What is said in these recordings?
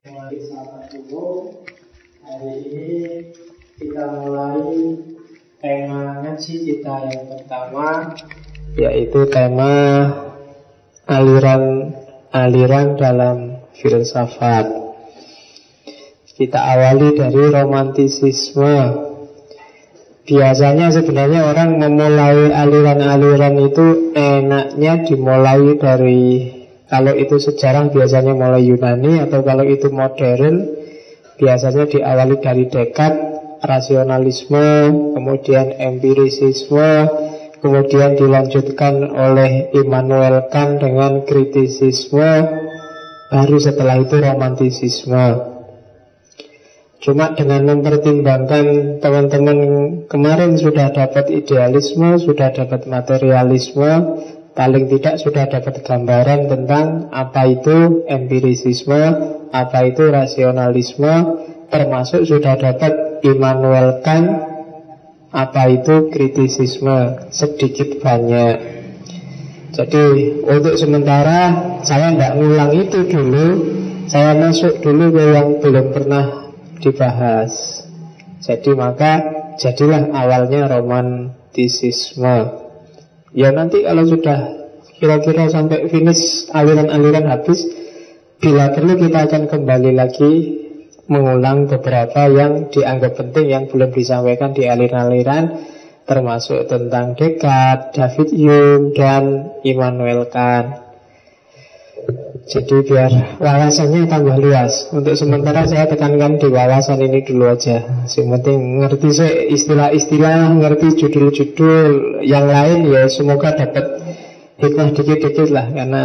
Mari sahabat umum, hari ini kita mulai tema ngaji kita yang pertama, yaitu tema aliran dalam filsafat. Kita awali dari romantisisme. Biasanya sebenarnya orang memulai aliran-aliran itu enaknya dimulai dari, kalau itu sejarah biasanya mulai Yunani, atau kalau itu modern biasanya diawali dari Descartes, rasionalisme, kemudian empirisisme, kemudian dilanjutkan oleh Immanuel Kant dengan kritisisme, baru setelah itu romantisisme. Cuma dengan mempertimbangkan teman-teman kemarin sudah dapat idealisme, sudah dapat materialisme, paling tidak sudah dapat gambaran tentang apa itu empirisisme, apa itu rasionalisme, termasuk sudah dapat Immanuel Kant, apa itu kritisisme, sedikit banyak. Jadi untuk sementara saya tidak ngulang itu dulu, saya masuk dulu ke yang belum pernah dibahas. Jadi maka jadilah awalnya romantisisme. Ya nanti kalau sudah kira-kira sampai finish aliran-aliran habis, bila perlu kita akan kembali lagi mengulang beberapa yang dianggap penting yang belum disampaikan di aliran-aliran, termasuk tentang Descartes, David Hume, dan Immanuel Kant. Jadi biar wawasannya tambah luas. Untuk sementara saya tekankan di wawasan ini dulu aja. Yang penting ngerti istilah-istilah, ngerti judul-judul. Yang lain ya semoga dapat hikmah dikit-dikit lah. Karena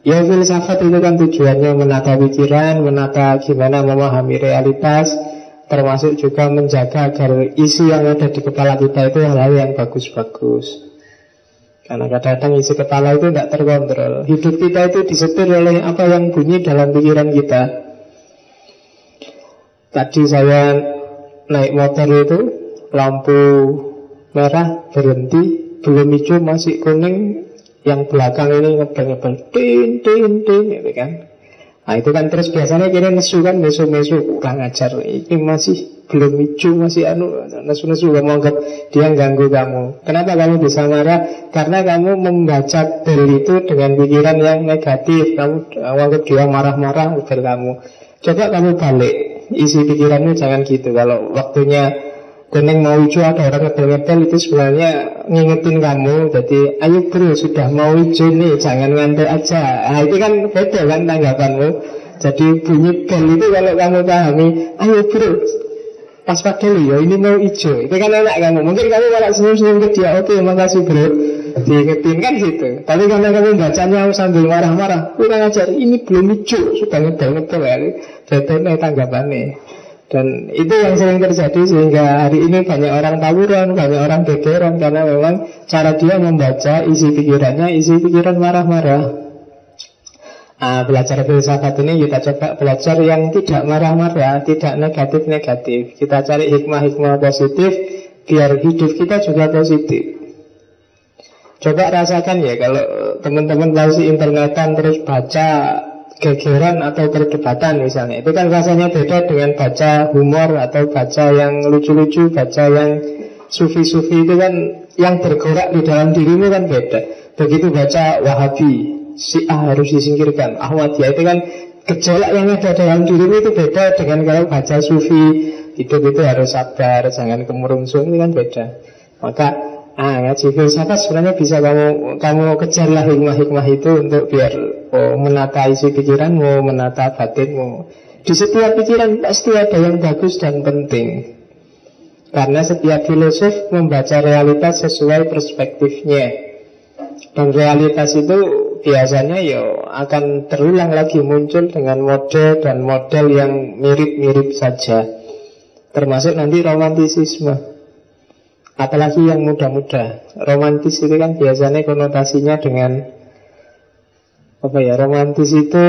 ya filsafat itu kan tujuannya menata pikiran, menata gimana memahami realitas, termasuk juga menjaga agar isi yang ada di kepala kita itu hal-hal yang bagus-bagus. Karena kadang-kadang isi kepala itu tidak terkontrol. Hidup kita itu disetir oleh apa yang bunyi dalam pikiran kita. Tadi saya naik motor itu, lampu merah berhenti, belum hijau masih kuning, yang belakang ini ngebel-ngebel, tin gitu kan. Nah itu kan terus biasanya kira nesu kan, mesu-mesu, kurang ajar. Ini masih belum hijau, masih nesu-nesu, kamu anggap dia ganggu kamu. Kenapa kamu bisa marah? Karena kamu membaca bel itu dengan pikiran yang negatif. Kamu anggap dia marah-marah bel kamu. Coba kamu balik, isi pikiranmu jangan gitu. Kalau waktunya kuning mau hijau ada orang ngebel-ngebel, itu sebenarnya ngingetin kamu. Jadi ayo bro, sudah mau hijau nih, jangan ngantuk aja. Nah itu kan beda kan tanggapanmu. Jadi bunyi bel itu kalau kamu pahami, ayo bro, pas padahal ya ini mau hijau, itu kan enak kamu. Mungkin kamu malah senyum-senyum ke dia, oke makasih bro, diingetin kan gitu. Tapi karena kamu bacanya sambil marah-marah, kurang ajar, ini belum hijau, sudah ngebel-ngebel ya. Beda tanggapannya. Dan itu yang sering terjadi sehingga hari ini banyak orang tawuran, banyak orang gegeran, karena memang cara dia membaca isi pikiran marah-marah. Belajar filsafat ini kita coba belajar yang tidak marah-marah, tidak negatif-negatif. Kita cari hikmah-hikmah positif biar hidup kita juga positif. Coba rasakan ya, kalau teman-teman masih internetan terus baca gegeran atau perdebatan misalnya, itu kan rasanya beda dengan baca humor atau baca yang lucu-lucu, baca yang sufi-sufi. Itu kan yang bergerak di dalam dirimu kan beda. Begitu baca Wahabi, Syiah harus disingkirkan, Ahmadiyah, itu kan gejolak yang ada dalam dirimu itu beda dengan kalau baca sufi, hidup itu harus sabar, jangan kemurungsung, itu kan beda. Maka ngaji filsafat sebenarnya bisa kamu kejarlah hikmah-hikmah itu untuk biar menata isi pikiranmu, menata batinmu. Di setiap pikiran pasti ada yang bagus dan penting, karena setiap filosof membaca realitas sesuai perspektifnya. Dan realitas itu biasanya akan terulang lagi, muncul dengan model dan model yang mirip-mirip saja. Termasuk nanti romantisisme. Apalagi yang muda-muda. Romantis itu kan biasanya konotasinya dengan romantis itu,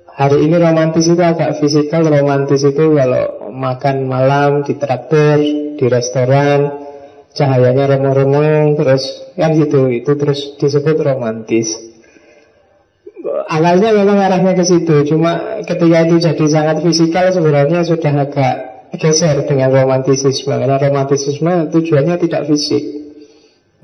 hari ini romantis itu agak fisikal. Romantis itu kalau makan malam di traktor, di restoran, cahayanya remang-remang, terus kan gitu, itu terus disebut romantis. awalnya memang arahnya ke situ, cuma ketika itu jadi sangat fisikal sebenarnya sudah agak geser dengan romantisisme. Karena romantisisme tujuannya tidak fisik.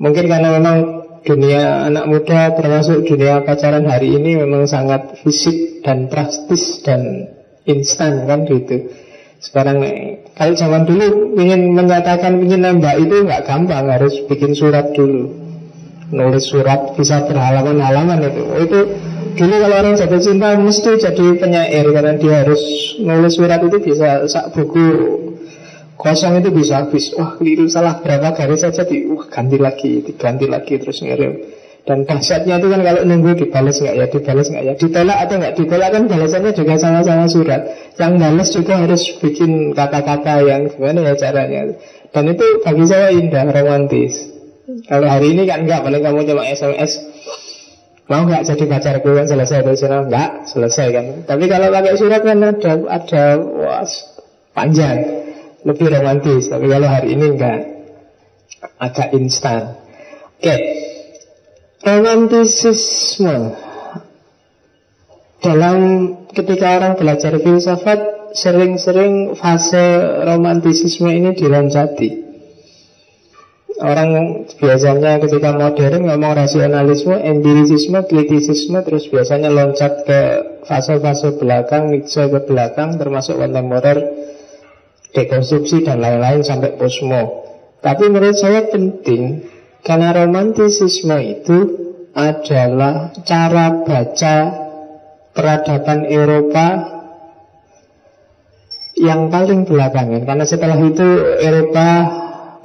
Mungkin karena memang dunia anak muda termasuk dunia pacaran hari ini memang sangat fisik dan praktis dan instan kan gitu. Sekarang kalau zaman dulu ingin menyatakan ingin nembak itu nggak gampang, harus bikin surat dulu, nulis surat bisa berhalaman-halaman itu dulu kalau orang jatuh cinta mesti jadi penyair karena dia harus nulis surat itu bisa sak buku kosong itu bisa habis. Wah keliru salah berapa garis saja ganti lagi terus ngirim. Dan dahsyatnya itu kan kalau nunggu dibalas nggak ya, ditolak atau nggak ditolak kan balasannya juga sama-sama surat. Yang balas juga harus bikin kata-kata yang gimana ya caranya. Dan itu bagi saya indah, romantis. Kalau hari ini kan enggak, paling kamu cuma SMS, mau nggak jadi pacarku kan selesai dari sana, nggak selesai kan. Tapi kalau pakai surat kan ada wah, panjang, lebih romantis. Tapi kalau hari ini enggak, agak instan. Oke. Romantisisme dalam ketika orang belajar filsafat sering-sering fase romantisisme ini diloncati. Orang biasanya ketika modern ngomong rasionalisme, empirisisme, kritisisme, terus biasanya loncat ke fase-fase belakang, Nietzsche ke belakang, termasuk kontemporer, dekonstruksi dan lain-lain sampai posmo. Tapi menurut saya penting karena romantisisme itu adalah cara baca peradaban Eropa yang paling belakangan. Karena setelah itu Eropa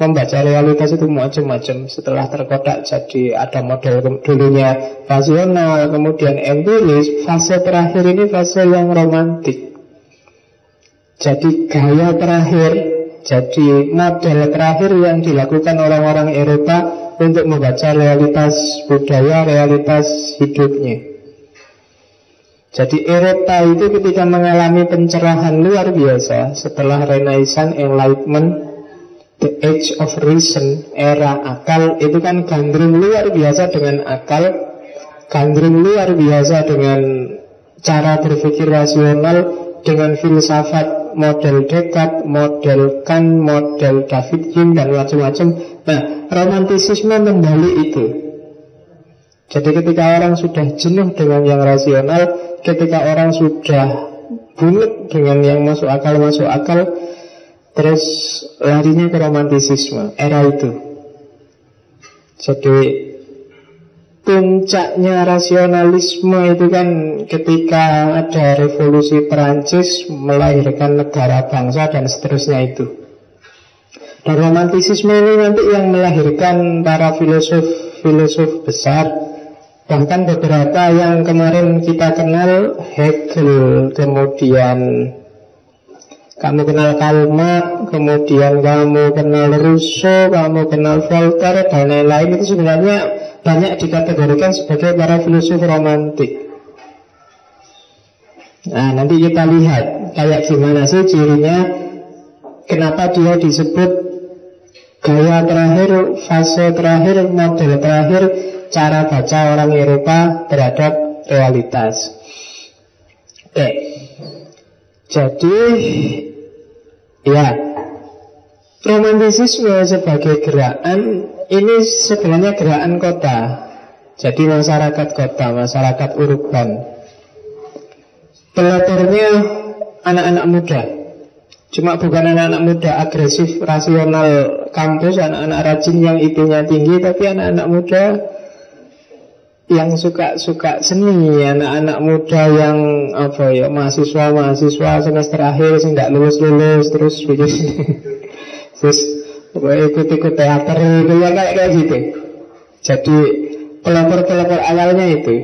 membaca realitas itu macam-macam. Setelah terkodak jadi ada model dulunya rasional, kemudian empiris. Fase terakhir ini fase yang romantik. Jadi gaya terakhir, jadi model terakhir yang dilakukan orang-orang Eropa untuk membaca realitas budaya, realitas hidupnya. Jadi Eropa itu ketika mengalami pencerahan luar biasa setelah Renaissance, Enlightenment, the Age of Reason, era akal, itu kan gandrung luar biasa dengan akal, gandrung luar biasa dengan cara berpikir rasional, dengan filsafat model Descartes, model Kant, model David Hume dan macam-macam. Nah, romantisisme membalik itu. Jadi ketika orang sudah jenuh dengan yang rasional, ketika orang sudah bulat dengan yang masuk akal, terus larinya ke romantisisme, era itu. Jadi puncaknya rasionalisme itu kan ketika ada revolusi Perancis melahirkan negara bangsa dan seterusnya itu. Dan romantisisme ini nanti yang melahirkan para filosof besar. Bahkan beberapa yang kemarin kita kenal, Hegel, kemudian kamu kenal Karl Marx, kemudian kamu kenal Rousseau, kamu kenal Voltaire dan lain-lain, itu sebenarnya banyak dikategorikan sebagai para filosof romantik. Nah, nanti kita lihat kayak gimana sih cirinya, kenapa dia disebut gaya terakhir, fase terakhir, model terakhir, cara baca orang Eropa terhadap realitas. Oke. Jadi ya, romantisisme sebagai gerakan ini sebenarnya gerakan kota. Jadi masyarakat kota, masyarakat urban. Pelaturnya anak-anak muda. Cuma bukan anak-anak muda agresif, rasional kampus, anak-anak rajin yang IQ-nya tinggi, tapi anak-anak muda yang suka seni, anak-anak muda yang mahasiswa semester akhir sih nggak lulus terus bikin terus ikut teater itu ya kayak gitu. Jadi pelopor awalnya itu.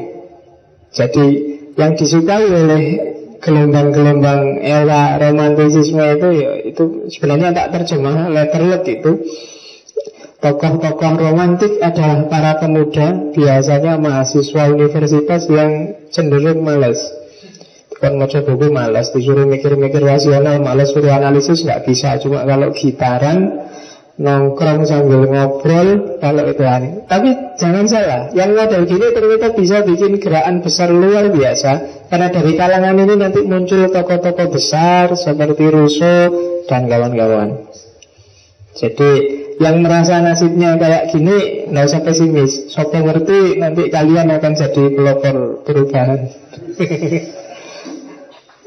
Jadi yang disukai oleh gelombang-gelombang era romantisisme itu sebenarnya tak terjemah letterlet itu. Tokoh-tokoh romantik adalah para pemuda, biasanya mahasiswa universitas yang cenderung malas. Kan mau buku malas, disuruh mikir-mikir rasional, malas, suruh analisis nggak bisa. Cuma kalau gitaran, nongkrong sambil ngobrol, kalau itu aneh. Tapi jangan salah, yang model gini ternyata bisa bikin gerakan besar luar biasa. Karena dari kalangan ini nanti muncul tokoh-tokoh besar seperti Rousseau dan kawan-kawan. Jadi yang merasa nasibnya kayak gini nggak usah pesimis. Sopo ngerti nanti kalian akan jadi pelopor perubahan.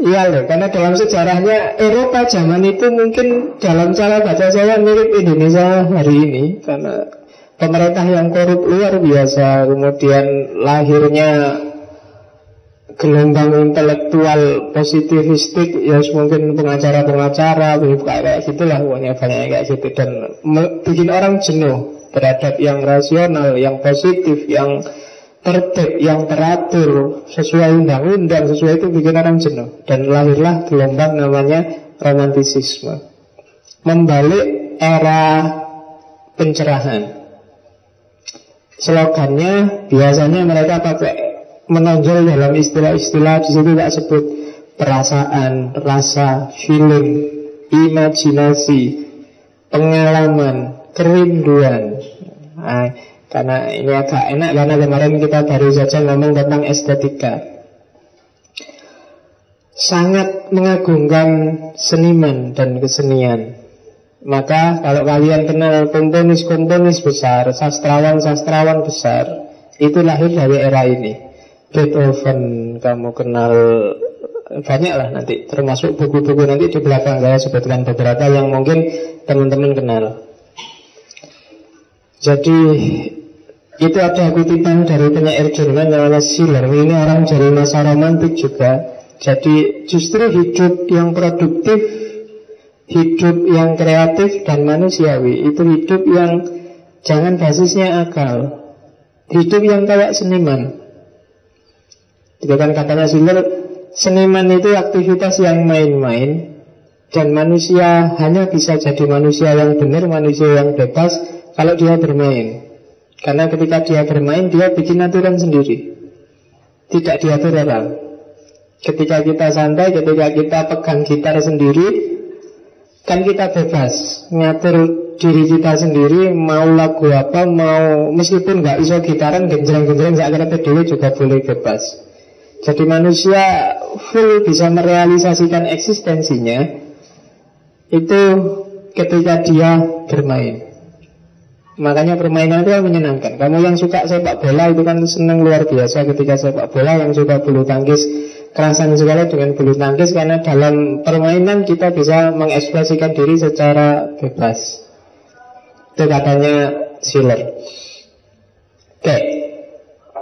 Iya loh, karena dalam sejarahnya Eropa zaman itu mungkin dalam cara baca saya mirip Indonesia hari ini. Karena pemerintah yang korup luar biasa, kemudian lahirnya gelombang intelektual positivistik, ya mungkin pengacara-pengacara, kayak gitulah, pokoknya banyak kayak gitu. Dan bikin orang jenuh terhadap yang rasional, yang positif, yang tertib, yang teratur, sesuai undang-undang, sesuai itu bikin orang jenuh. Dan lahirlah gelombang namanya romantisisme, membalik era pencerahan. Slogannya biasanya mereka pakai menonjol dalam istilah-istilah, di situ tak sebut perasaan, rasa, feeling, imajinasi, pengalaman, kerinduan. Nah, karena ini agak enak karena kemarin kita baru saja ngomong tentang estetika. Sangat mengagungkan seniman dan kesenian. Maka kalau kalian kenal komponis-komponis besar, sastrawan-sastrawan besar, itu lahir dari era ini. Beethoven, kamu kenal banyak lah nanti, termasuk buku-buku nanti di belakang saya sebutkan beberapa yang mungkin teman-teman kenal. Jadi itu ada kutipan dari penyair Jerman namanya Schiller. Ini orang dari masa romantik juga. Jadi justru hidup yang produktif, hidup yang kreatif dan manusiawi, itu hidup yang jangan basisnya akal, hidup yang kayak seniman. Itu kan katanya Schiller, seniman itu aktivitas yang main-main, dan manusia hanya bisa jadi manusia yang benar, manusia yang bebas kalau dia bermain. Karena ketika dia bermain, dia bikin aturan sendiri, tidak diatur orang. Ketika kita santai, ketika kita pegang gitar sendiri, kan kita bebas ngatur diri kita sendiri, mau lagu apa, mau meskipun nggak iso gitaran, genjreng-genjreng sakit dulu juga boleh bebas. Jadi manusia full bisa merealisasikan eksistensinya itu ketika dia bermain. Makanya permainan itu menyenangkan. Kamu yang suka sepak bola itu kan senang luar biasa ketika sepak bola. Yang suka bulu tangkis kerasan sekali dengan bulu tangkis, karena dalam permainan kita bisa mengekspresikan diri secara bebas. Itu katanya Schiller. Oke,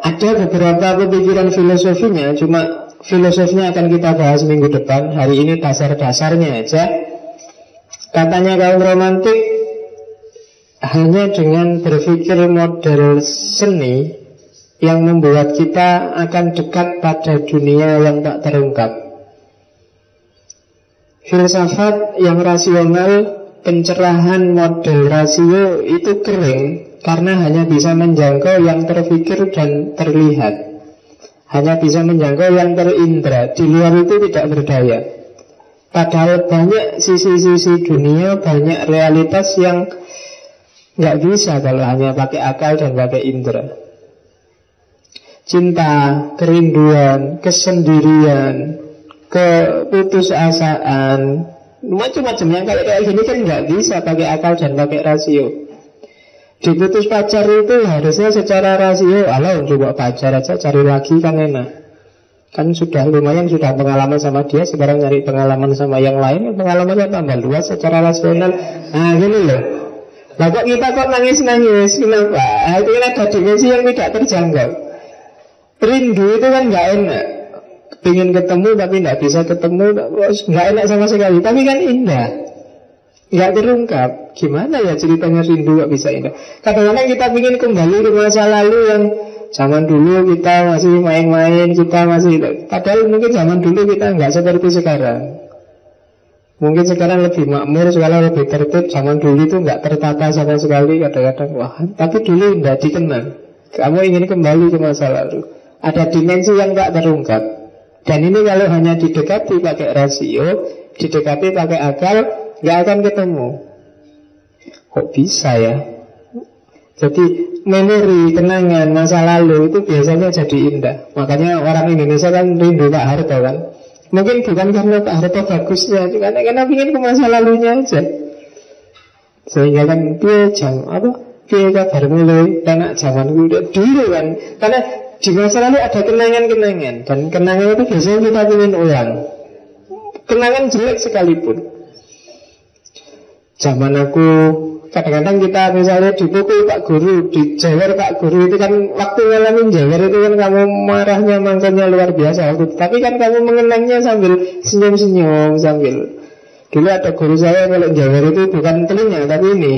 ada beberapa pemikiran filosofinya, cuma filosofinya akan kita bahas minggu depan. Hari ini dasar-dasarnya aja. Katanya kaum romantik hanya dengan berpikir model seni yang membuat kita akan dekat pada dunia yang tak terungkap. Filsafat yang rasional, pencerahan model rasio itu kering karena hanya bisa menjangkau yang terpikir dan terlihat, hanya bisa menjangkau yang terindra. Di luar itu tidak berdaya. Padahal banyak sisi-sisi dunia, banyak realitas yang nggak bisa kalau hanya pakai akal dan pakai indera. Cinta, kerinduan, kesendirian, keputusasaan, macam-macam yang kayak gini kan nggak bisa pakai akal dan pakai rasio. Diputus pacar itu harusnya secara rasio, alah coba pacar aja, cari lagi kan enak. Kan sudah lumayan, sudah pengalaman sama dia, sekarang nyari pengalaman sama yang lain, pengalamannya tambah luas secara rasional. Nah gini loh. Lah kok kita kok nangis-nangis, kenapa? Itu kan ada dimensi yang tidak terjangkau. Rindu itu kan nggak enak. Pengen ketemu tapi nggak bisa ketemu, nggak enak sama sekali. Tapi kan indah, nggak terungkap. Gimana ya ceritanya rindu nggak bisa indah? Kadang-kadang kita ingin kembali ke masa lalu yang zaman dulu kita masih main-main, kita masih. Padahal mungkin zaman dulu kita nggak seperti sekarang. Mungkin sekarang lebih makmur, sekarang lebih tertib. Zaman dulu itu nggak tertata sama sekali. Kadang-kadang wah, tapi dulu nggak dikenal. Kamu ingin kembali ke masa lalu. Ada dimensi yang tak terungkap. Dan ini kalau hanya didekati pakai rasio, didekati pakai akal, nggak akan ketemu. Kok bisa ya? Jadi memori, kenangan masa lalu itu biasanya jadi indah. Makanya orang Indonesia kan rindu Pak Harto kan. Mungkin bukan karena Pak Harto bagusnya, karena ingin ke masa lalunya aja. Sehingga kan dia kabar mulai enak zaman dulu kan. Karena di masa lalu ada kenangan-kenangan, dan kenangan itu biasanya kita ingin ulang. Kenangan jelek sekalipun. Zaman aku, kadang-kadang kita misalnya dipukul Pak Guru, dijewer Pak Guru, itu kan waktu ngalamin jewer itu kan kamu marahnya, mangkanya luar biasa. Tapi kan kamu mengenangnya sambil senyum-senyum, sambil. Dulu ada guru saya kalau jewer itu bukan telinga, tapi ini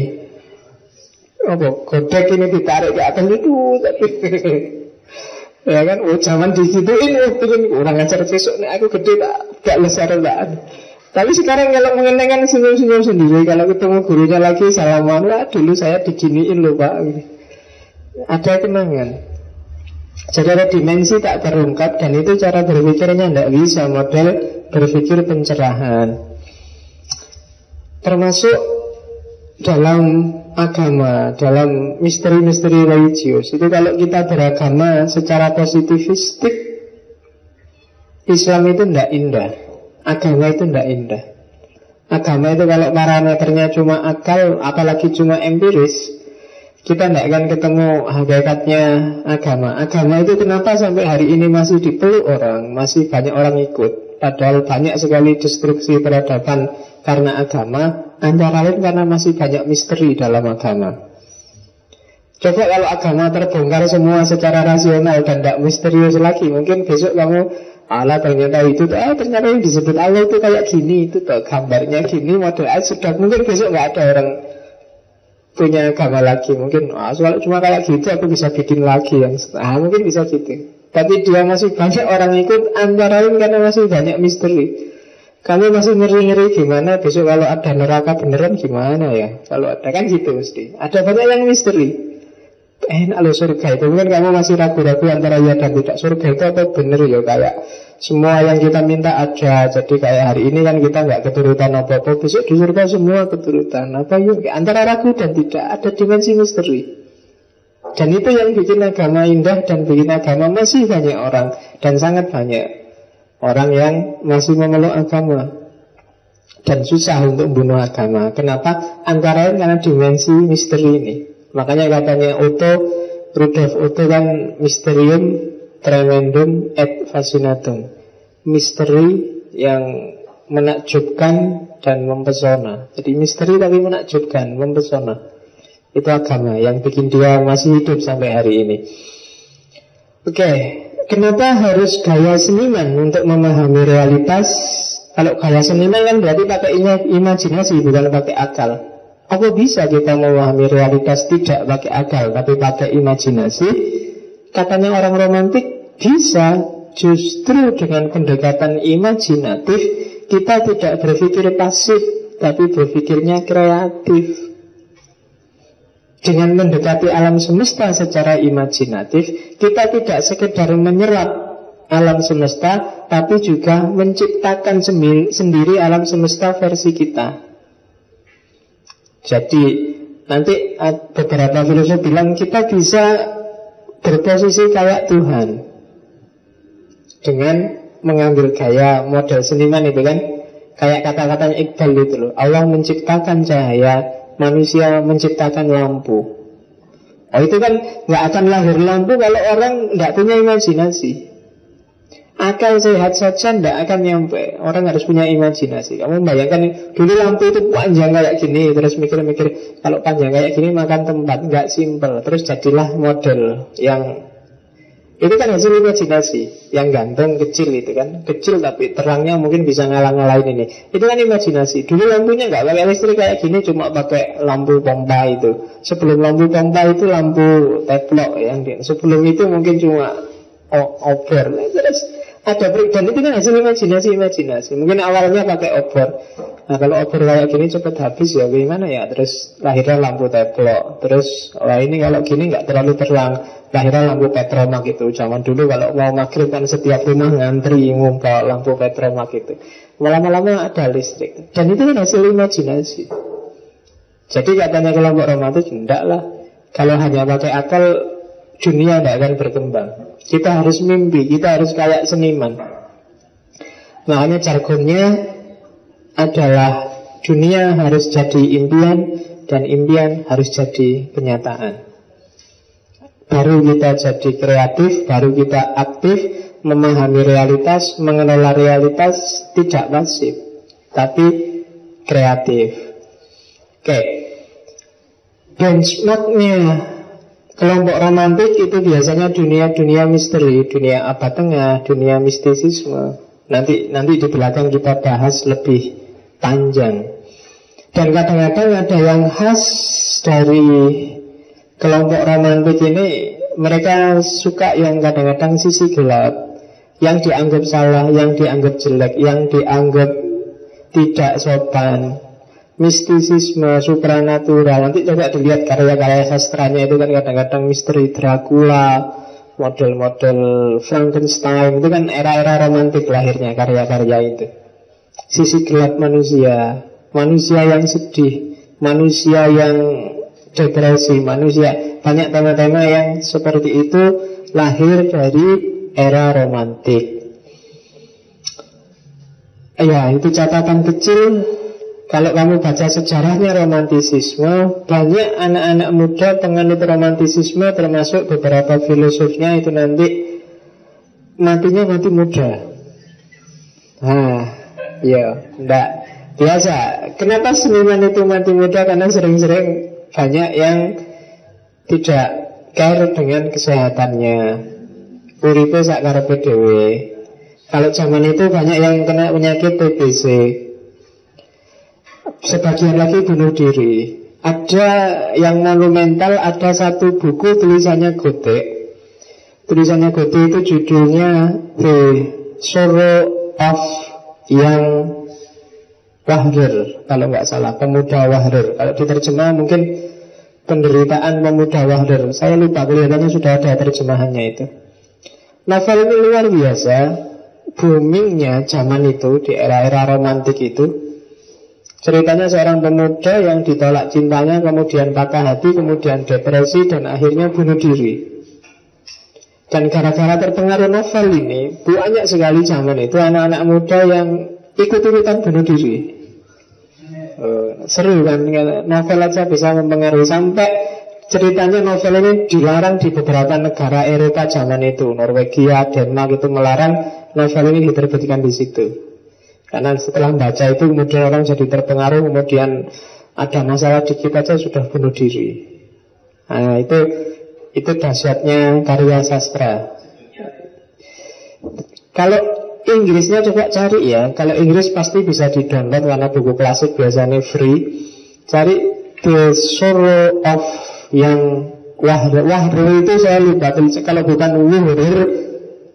godek ini ditarik ke atas itu. Ya kan, zaman digituin, orang ajar besok nih aku gede gak lesar lah. Tapi sekarang kalau mengenangkan senyum-senyum sendiri. Kalau ketemu gurunya lagi salaman, wah dulu saya diginiin loh Pak. Ada kenangan. Jadi ada dimensi tak terungkap, dan itu cara berpikirnya tidak bisa model berpikir pencerahan. Termasuk dalam agama, dalam misteri-misteri religius. Itu kalau kita beragama secara positivistik, Islam itu tidak indah. Agama itu tidak indah. Agama itu kalau parameternya cuma akal, apalagi cuma empiris, kita tidak akan ketemu hakikatnya agama. Agama itu kenapa sampai hari ini masih dipeluk orang, masih banyak orang ikut, padahal banyak sekali destruksi peradaban karena agama, antara lain karena masih banyak misteri dalam agama. Coba kalau agama terbongkar semua secara rasional dan tidak misterius lagi, mungkin besok kamu Allah ternyata itu, ternyata yang disebut Allah itu kayak gini, itu tuh gambarnya gini, model sudah, mungkin besok nggak ada orang punya agama lagi. Mungkin soal cuma kayak gitu aku bisa bikin lagi yang mungkin bisa gitu. Tapi dia masih banyak orang ikut, antara lain karena masih banyak misteri. Kami masih ngeri-ngeri gimana besok kalau ada neraka beneran gimana ya. Kalau ada kan gitu mesti. Ada banyak yang misteri. Enak loh surga itu. Mungkin kamu masih ragu-ragu antara ya dan tidak. Surga itu apa bener ya, kayak semua yang kita minta ada. Jadi kayak hari ini kan kita nggak keturutan apa-apa, besok di surga semua keturutan apa yuk. Antara ragu dan tidak, ada dimensi misteri. Dan itu yang bikin agama indah dan bikin agama masih banyak orang, dan sangat banyak orang yang masih memeluk agama dan susah untuk membunuh agama. Kenapa? Antara lain karena dimensi misteri ini. Makanya katanya Rudolf Otto kan Mysterium Tremendum et Fascinatum, misteri yang menakjubkan dan mempesona. Jadi misteri tapi menakjubkan, mempesona. Itu agama yang bikin dia masih hidup sampai hari ini. Oke, kenapa harus gaya seniman untuk memahami realitas? Kalau gaya seniman kan berarti pakai imajinasi, bukan pakai akal. Apa bisa kita memahami realitas tidak pakai akal tapi pakai imajinasi? Katanya orang romantik, bisa. Justru dengan pendekatan imajinatif kita tidak berpikir pasif, tapi berpikirnya kreatif. Dengan mendekati alam semesta secara imajinatif, kita tidak sekedar menyerap alam semesta, tapi juga menciptakan sendiri alam semesta versi kita. Jadi nanti beberapa filosof bilang kita bisa berposisi kayak Tuhan dengan mengambil gaya model seniman itu kan. Kayak kata-katanya Iqbal itu loh, Allah menciptakan cahaya, manusia menciptakan lampu. Oh itu kan nggak akan lahir lampu kalau orang nggak punya imajinasi. Akal sehat saja tidak akan nyampe. Orang harus punya imajinasi. Kamu bayangkan dulu lampu itu panjang kayak gini, terus mikir-mikir kalau panjang kayak gini makan tempat, nggak simpel. Terus jadilah model yang itu kan hasil imajinasi. Yang gantung kecil itu kan, kecil tapi terangnya mungkin bisa ngalah-ngalahin ini. Itu kan imajinasi. Dulu lampunya nggak pakai listrik kayak gini, cuma pakai lampu pompa itu. Sebelum lampu pompa itu lampu teplok yang sebelum itu mungkin cuma obor. Terus ada dan itu kan hasil imajinasi. Mungkin awalnya pakai obor. Nah kalau obor kayak gini cepat habis ya gimana ya. Terus lahirnya lampu teplok. Terus ini kalau gini nggak terlalu terang, lahirnya lampu petromak itu. Zaman dulu kalau mau maghrib kan setiap rumah ngantri ngumpul lampu petromak itu. Lama-lama ada listrik. Dan itu kan hasil imajinasi. Jadi katanya kelompok romantis, enggak lah, kalau hanya pakai akal dunia tidak akan berkembang. Kita harus mimpi, kita harus kayak seniman. Makanya jargonnya adalah dunia harus jadi impian dan impian harus jadi kenyataan. Baru kita jadi kreatif, baru kita aktif, memahami realitas, mengelola realitas, tidak pasif, tapi kreatif. Oke, benchmarknya kelompok romantik itu biasanya dunia-dunia misteri, dunia abad tengah, dunia mistisisme. Nanti di belakang kita bahas lebih panjang. Dan kadang-kadang ada yang khas dari kelompok romantik ini, mereka suka yang kadang-kadang sisi gelap, yang dianggap salah, yang dianggap jelek, yang dianggap tidak sopan, mistisisme, supranatural. Nanti coba dilihat karya-karya sastranya itu kan kadang-kadang misteri Dracula, model-model Frankenstein. Itu kan era-era romantik lahirnya karya-karya itu. Sisi gelap manusia, manusia yang sedih, manusia yang depresi, manusia. Banyak tema-tema yang seperti itu lahir dari era romantik. Ya, itu catatan kecil. Kalau kamu baca sejarahnya romantisisme, banyak anak-anak muda penganut romantisisme, termasuk beberapa filosofnya itu nanti matinya mati muda. Ya, enggak biasa. Kenapa seniman itu mati muda? Karena sering-sering banyak yang tidak care dengan kesehatannya. Uripe sak karepe dhewe. Kalau zaman itu banyak yang kena penyakit TBC. Sebagian lagi bunuh diri. Ada yang monumental, ada satu buku tulisannya Goethe. Tulisannya Goethe itu judulnya The Sorrow of Young Wahrer, kalau nggak salah, pemuda Wahrer. Kalau diterjemah mungkin penderitaan pemuda Wahrer. Saya lupa, kelihatannya sudah ada terjemahannya itu. Novel ini luar biasa. Boomingnya zaman itu, di era-era romantik itu, ceritanya seorang pemuda yang ditolak cintanya, kemudian patah hati, kemudian depresi, dan akhirnya bunuh diri. Dan gara-gara terpengaruh novel ini, banyak sekali zaman itu anak-anak muda yang ikut-ikutan bunuh diri. Seru kan, novel aja bisa mempengaruhi. Sampai ceritanya novel ini dilarang di beberapa negara Eropa zaman itu. Norwegia, Denmark itu melarang novel ini diterbitkan di situ. Karena setelah baca itu kemudian orang jadi terpengaruh, kemudian ada masalah dikit aja sudah bunuh diri. Nah, itu dahsyatnya karya sastra. Kalau Inggrisnya coba cari ya. Kalau Inggris pasti bisa di-download karena buku klasik biasanya free. Cari The Sorrow of Young Wahrer. Wahrer itu saya lupa. Kalau bukan Wahrer,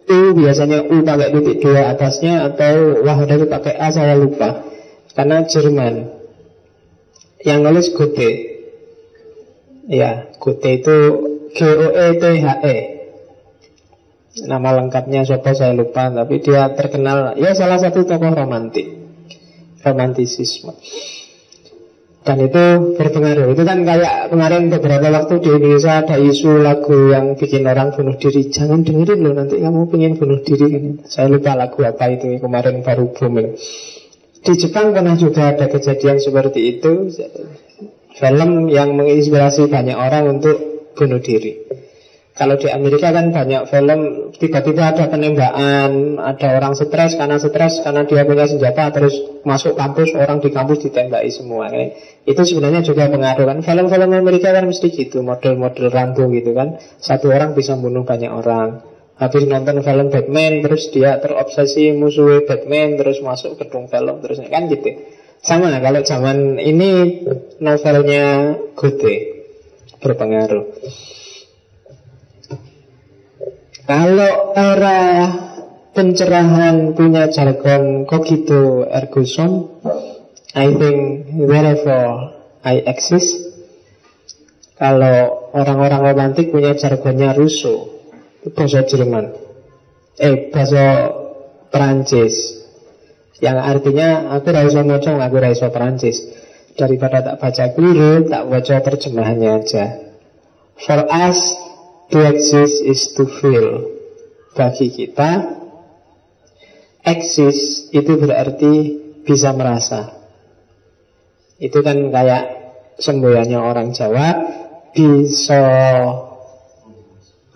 U biasanya U pakai titik 2 atasnya, atau Wahrer pakai A, saya lupa. Karena Jerman. Yang nulis Goethe. Ya, Goethe itu Goethe. Nama lengkapnya siapa saya lupa, tapi dia terkenal, ya salah satu tokoh romantisisme. Dan itu berpengaruh. Itu kan kayak kemarin beberapa waktu di Indonesia ada isu lagu yang bikin orang bunuh diri. Jangan dengerin loh, nanti kamu pengen bunuh diri kan. Saya lupa lagu apa itu, kemarin baru booming. Di Jepang pernah juga ada kejadian seperti itu. Film yang menginspirasi banyak orang untuk bunuh diri. Kalau di Amerika kan banyak film tiba-tiba ada penembakan, ada orang stres karena dia punya senjata, terus masuk kampus, orang di kampus ditembaki semua. Itu sebenarnya juga pengaruh kan. Film-film Amerika kan mesti gitu, model-model Rambo gitu kan. Satu orang bisa bunuh banyak orang. Habis nonton film Batman, terus dia terobsesi musuh Batman, terus masuk gedung film, terus kan gitu. Sama kalau zaman ini novelnya Goethe berpengaruh. Kalau era pencerahan punya jargon cogito ergo sum, I think therefore I exist. Kalau orang-orang romantik punya jargonnya Rousseau, itu bahasa Jerman, bahasa Perancis, yang artinya aku raiso mocong, aku raiso Perancis. Daripada tak baca keliru, tak baca terjemahannya aja. For us to exist is to feel. Bagi kita, exist itu berarti bisa merasa. Itu kan kayak semboyannya orang Jawa, bisa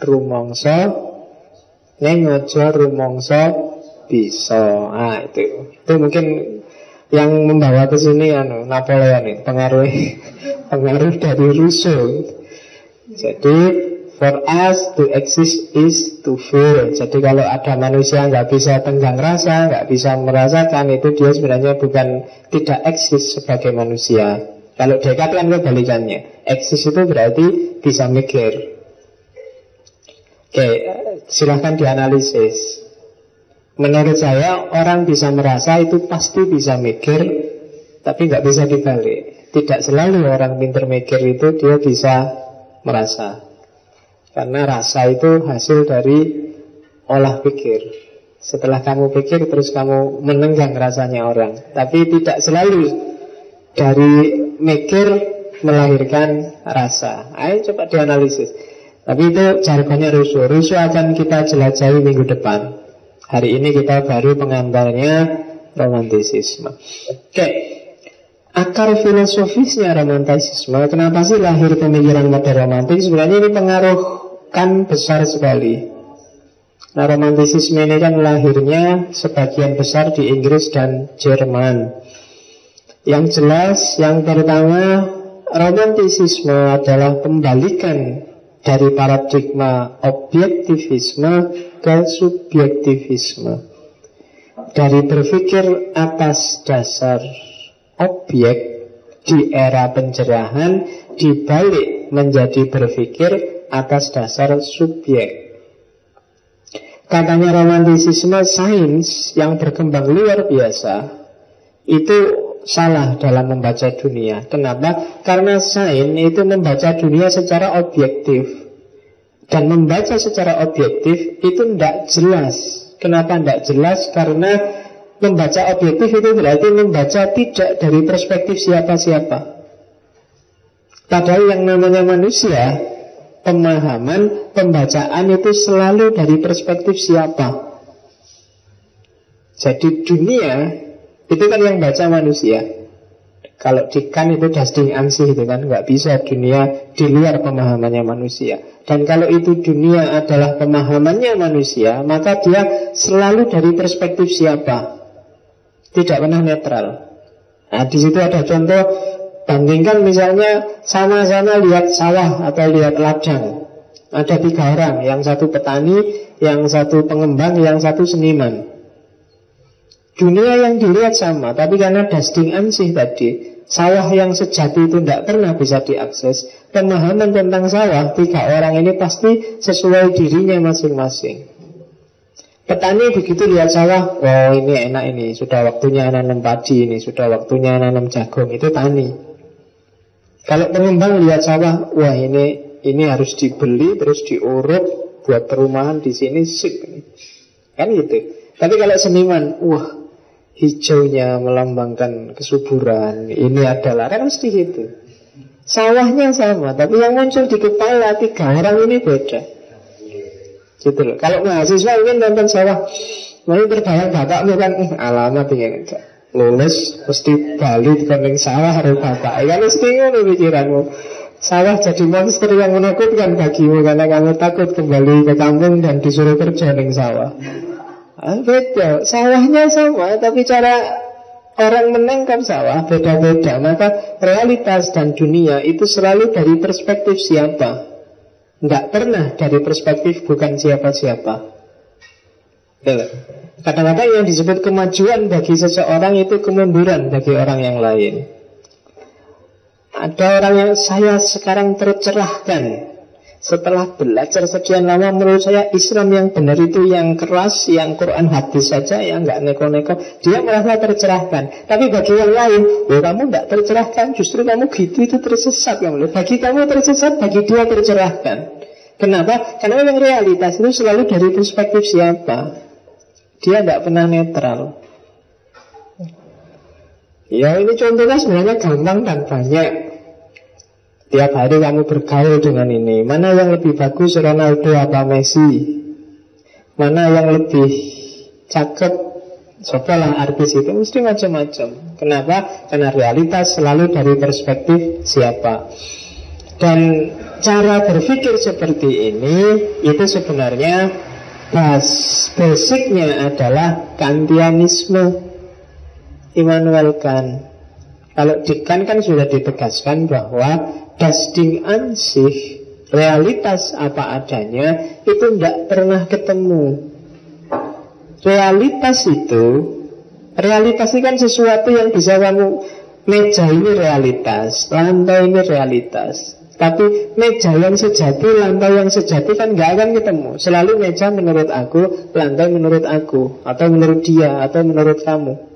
rumongso, nengojo rumongso bisa. Itu mungkin yang membawa ke sini Napoleon, pengaruh dari Rousseau. Jadi for us to exist is to feel. Jadi kalau ada manusia nggak bisa tenggang rasa, nggak bisa merasakan, itu dia sebenarnya bukan tidak eksis sebagai manusia. Kalau Descartes kan kebalikannya. Eksis itu berarti bisa mikir. Oke, silahkan dianalisis. Menurut saya orang bisa merasa itu pasti bisa mikir, tapi nggak bisa dibalik. Tidak selalu orang pintar mikir itu dia bisa merasa. Karena rasa itu hasil dari olah pikir. Setelah kamu pikir terus kamu menenggang rasanya orang. Tapi tidak selalu dari mikir melahirkan rasa. Ayo coba dianalisis. Tapi itu jargonnya Rousseau. Rousseau akan kita jelajahi minggu depan. Hari ini kita baru penggambarnya romantisisme. Oke. Akar filosofisnya romantisisme, kenapa sih lahir pemikiran modern romantik? Sebenarnya ini pengaruh kan besar sekali. Nah, romantisisme ini kan lahirnya sebagian besar di Inggris dan Jerman. Yang jelas, yang pertama, romantisisme adalah pembalikan dari paradigma objektivisme ke subjektivisme. Dari berpikir atas dasar objek di era pencerahan dibalik menjadi berpikir atas dasar subjek. Katanya romantisisme sains yang berkembang luar biasa itu salah dalam membaca dunia. Kenapa? Karena sains itu membaca dunia secara objektif. Dan membaca secara objektif itu tidak jelas. Kenapa tidak jelas? Karena membaca objektif itu berarti membaca tidak dari perspektif siapa-siapa. Padahal yang namanya manusia, pemahaman, pembacaan itu selalu dari perspektif siapa. Jadi dunia itu kan yang baca manusia. Kalau di Kant itu das Ding an sich itu kan nggak bisa dunia di luar pemahamannya manusia. Dan kalau itu dunia adalah pemahamannya manusia, maka dia selalu dari perspektif siapa. Tidak pernah netral. Nah, di situ ada contoh. Bandingkan misalnya sama-sama lihat sawah atau lihat ladang. Ada 3 orang, yang satu petani, yang satu pengembang, yang satu seniman. Dunia yang dilihat sama, tapi karena das Ding an sich tadi, sawah yang sejati itu tidak pernah bisa diakses. Pemahaman tentang sawah 3 orang ini pasti sesuai dirinya masing-masing. Petani begitu lihat sawah, oh ini enak ini, sudah waktunya nanam padi ini, sudah waktunya nanam jagung, itu tani. Kalau pengembang lihat sawah, wah ini harus dibeli terus diuruk buat perumahan di sini sip. Kan gitu. Tapi kalau seniman, wah hijaunya melambangkan kesuburan, ini adalah, kan mesti gitu. Sawahnya sama, tapi yang muncul di kepala 3 orang ini beda. Gitu loh. Kalau mahasiswa ingin nonton sawah, nanti terbayang bapakmu kan, alamat ingin lulus mesti Bali dikoning sawah harus bapak. Kan mesti ngono pikiranmu. Sawah jadi monster yang menakutkan bagimu karena kamu takut kembali ke kampung dan disuruh kerja di sawah. Beda, sawahnya sama, tapi cara orang menangkap sawah beda-beda. Maka realitas dan dunia itu selalu dari perspektif siapa. Tidak pernah dari perspektif bukan siapa-siapa. Kadang-kadang yang disebut kemajuan bagi seseorang itu kemunduran bagi orang yang lain. Ada orang yang saya sekarang tercerahkan setelah belajar sekian lama. Menurut saya Islam yang benar itu yang keras, yang Quran hadis saja, yang nggak neko-neko. Dia merasa tercerahkan. Tapi bagi yang lain, kamu nggak tercerahkan, justru kamu gitu itu tersesat. Bagi kamu tersesat, bagi dia tercerahkan. Kenapa? Karena memang realitas itu selalu dari perspektif siapa. Dia nggak pernah netral. Ya ini contohnya sebenarnya gampang dan banyak. Tiap hari kamu bergaul dengan ini. Mana yang lebih bagus, Ronaldo apa Messi? Mana yang lebih cakep? Cobalah artis itu, mesti macam-macam. Kenapa? Karena realitas selalu dari perspektif siapa. Dan cara berpikir seperti ini itu sebenarnya basicnya adalah Kantianisme. Immanuel Kant. Kalau di Kant kan sudah ditegaskan bahwa das Ding an sich, realitas apa adanya, itu tidak pernah ketemu. Realitas kan sesuatu yang bisa kamu, meja ini realitas, lantai ini realitas. Tapi meja yang sejati, lantai yang sejati kan nggak akan ketemu. Selalu meja menurut aku, lantai menurut aku, atau menurut dia, atau menurut kamu.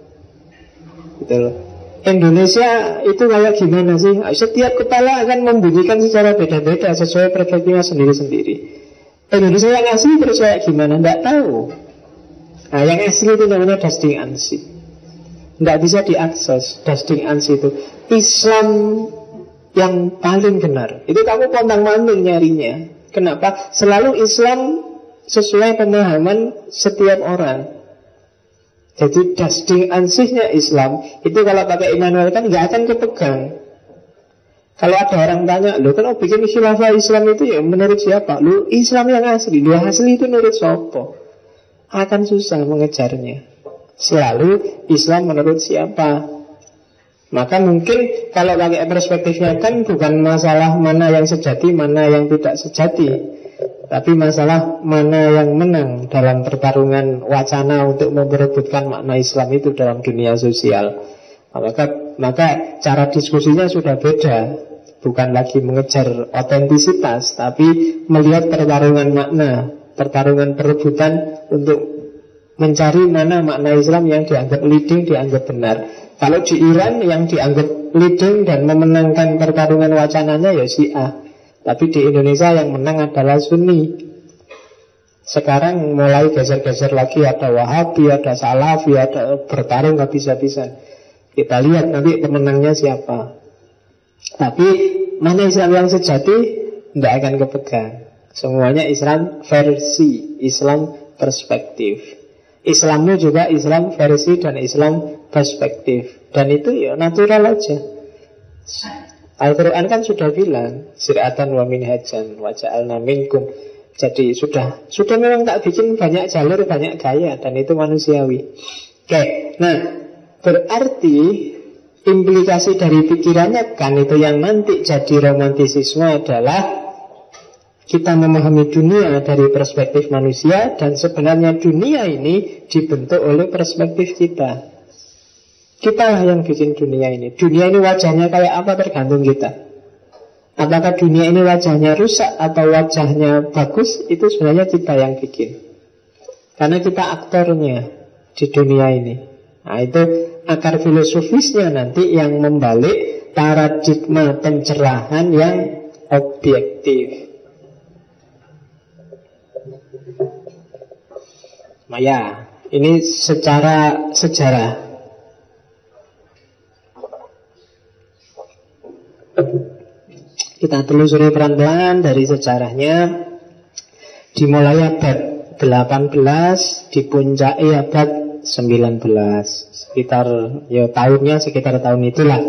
Gitu loh. Indonesia itu kayak gimana sih? Setiap kepala akan membunyikan secara beda-beda sesuai perspektifnya sendiri-sendiri. Indonesia yang asli terus kayak gimana? Nggak tahu. Nah, yang asli itu namanya das Ding an sich. Nggak bisa diakses das Ding an sich itu. Islam yang paling benar itu kamu pontang-manting nyarinya. Kenapa? Selalu Islam sesuai pemahaman setiap orang. Jadi das Ding an sich-nya Islam itu kalau pakai Immanuel kan nggak akan kepegang. Kalau ada orang tanya, lo kan bikin khilafah Islam itu ya menurut siapa? Lo Islam yang asli, lo asli itu menurut siapa? Akan susah mengejarnya. Selalu Islam menurut siapa? Maka mungkin kalau pakai perspektifnya kan bukan masalah mana yang sejati, mana yang tidak sejati, tapi masalah mana yang menang dalam pertarungan wacana untuk memperebutkan makna Islam itu dalam dunia sosial. Maka cara diskusinya sudah beda. Bukan lagi mengejar otentisitas, tapi melihat pertarungan makna, pertarungan perebutan untuk mencari mana makna Islam yang dianggap leading, dianggap benar. Kalau di Iran yang dianggap leading dan memenangkan pertarungan wacananya ya Syiah. Tapi di Indonesia yang menang adalah Sunni. Sekarang mulai geser-geser lagi, ada Wahabi, ada Salafi, ada bertarung habis-habisan. Kita lihat nanti pemenangnya siapa. Tapi mana Islam yang sejati tidak akan kepegang. Semuanya Islam versi, Islam perspektif. Islammu juga Islam versi dan Islam perspektif. Dan itu ya natural aja. Al-Quran kan sudah bilang sir'atan wa minhajan wa ja'alna minkum. Jadi sudah memang tak bikin banyak jalur, banyak gaya, dan itu manusiawi. Oke, nah berarti implikasi dari pikirannya kan itu yang nanti jadi romantisisme adalah kita memahami dunia dari perspektif manusia, dan sebenarnya dunia ini dibentuk oleh perspektif kita. Kita lah yang bikin dunia ini. Dunia ini wajahnya kayak apa tergantung kita. Apakah dunia ini wajahnya rusak atau wajahnya bagus, itu sebenarnya kita yang bikin. Karena kita aktornya di dunia ini. Nah itu akar filosofisnya nanti yang membalik paradigma pencerahan yang objektif. Nah ya, ini secara sejarah. Kita telusuri pelan-pelan dari sejarahnya. Dimulai abad 18, dipuncaki abad 19. Sekitar ya tahunnya sekitar tahun itulah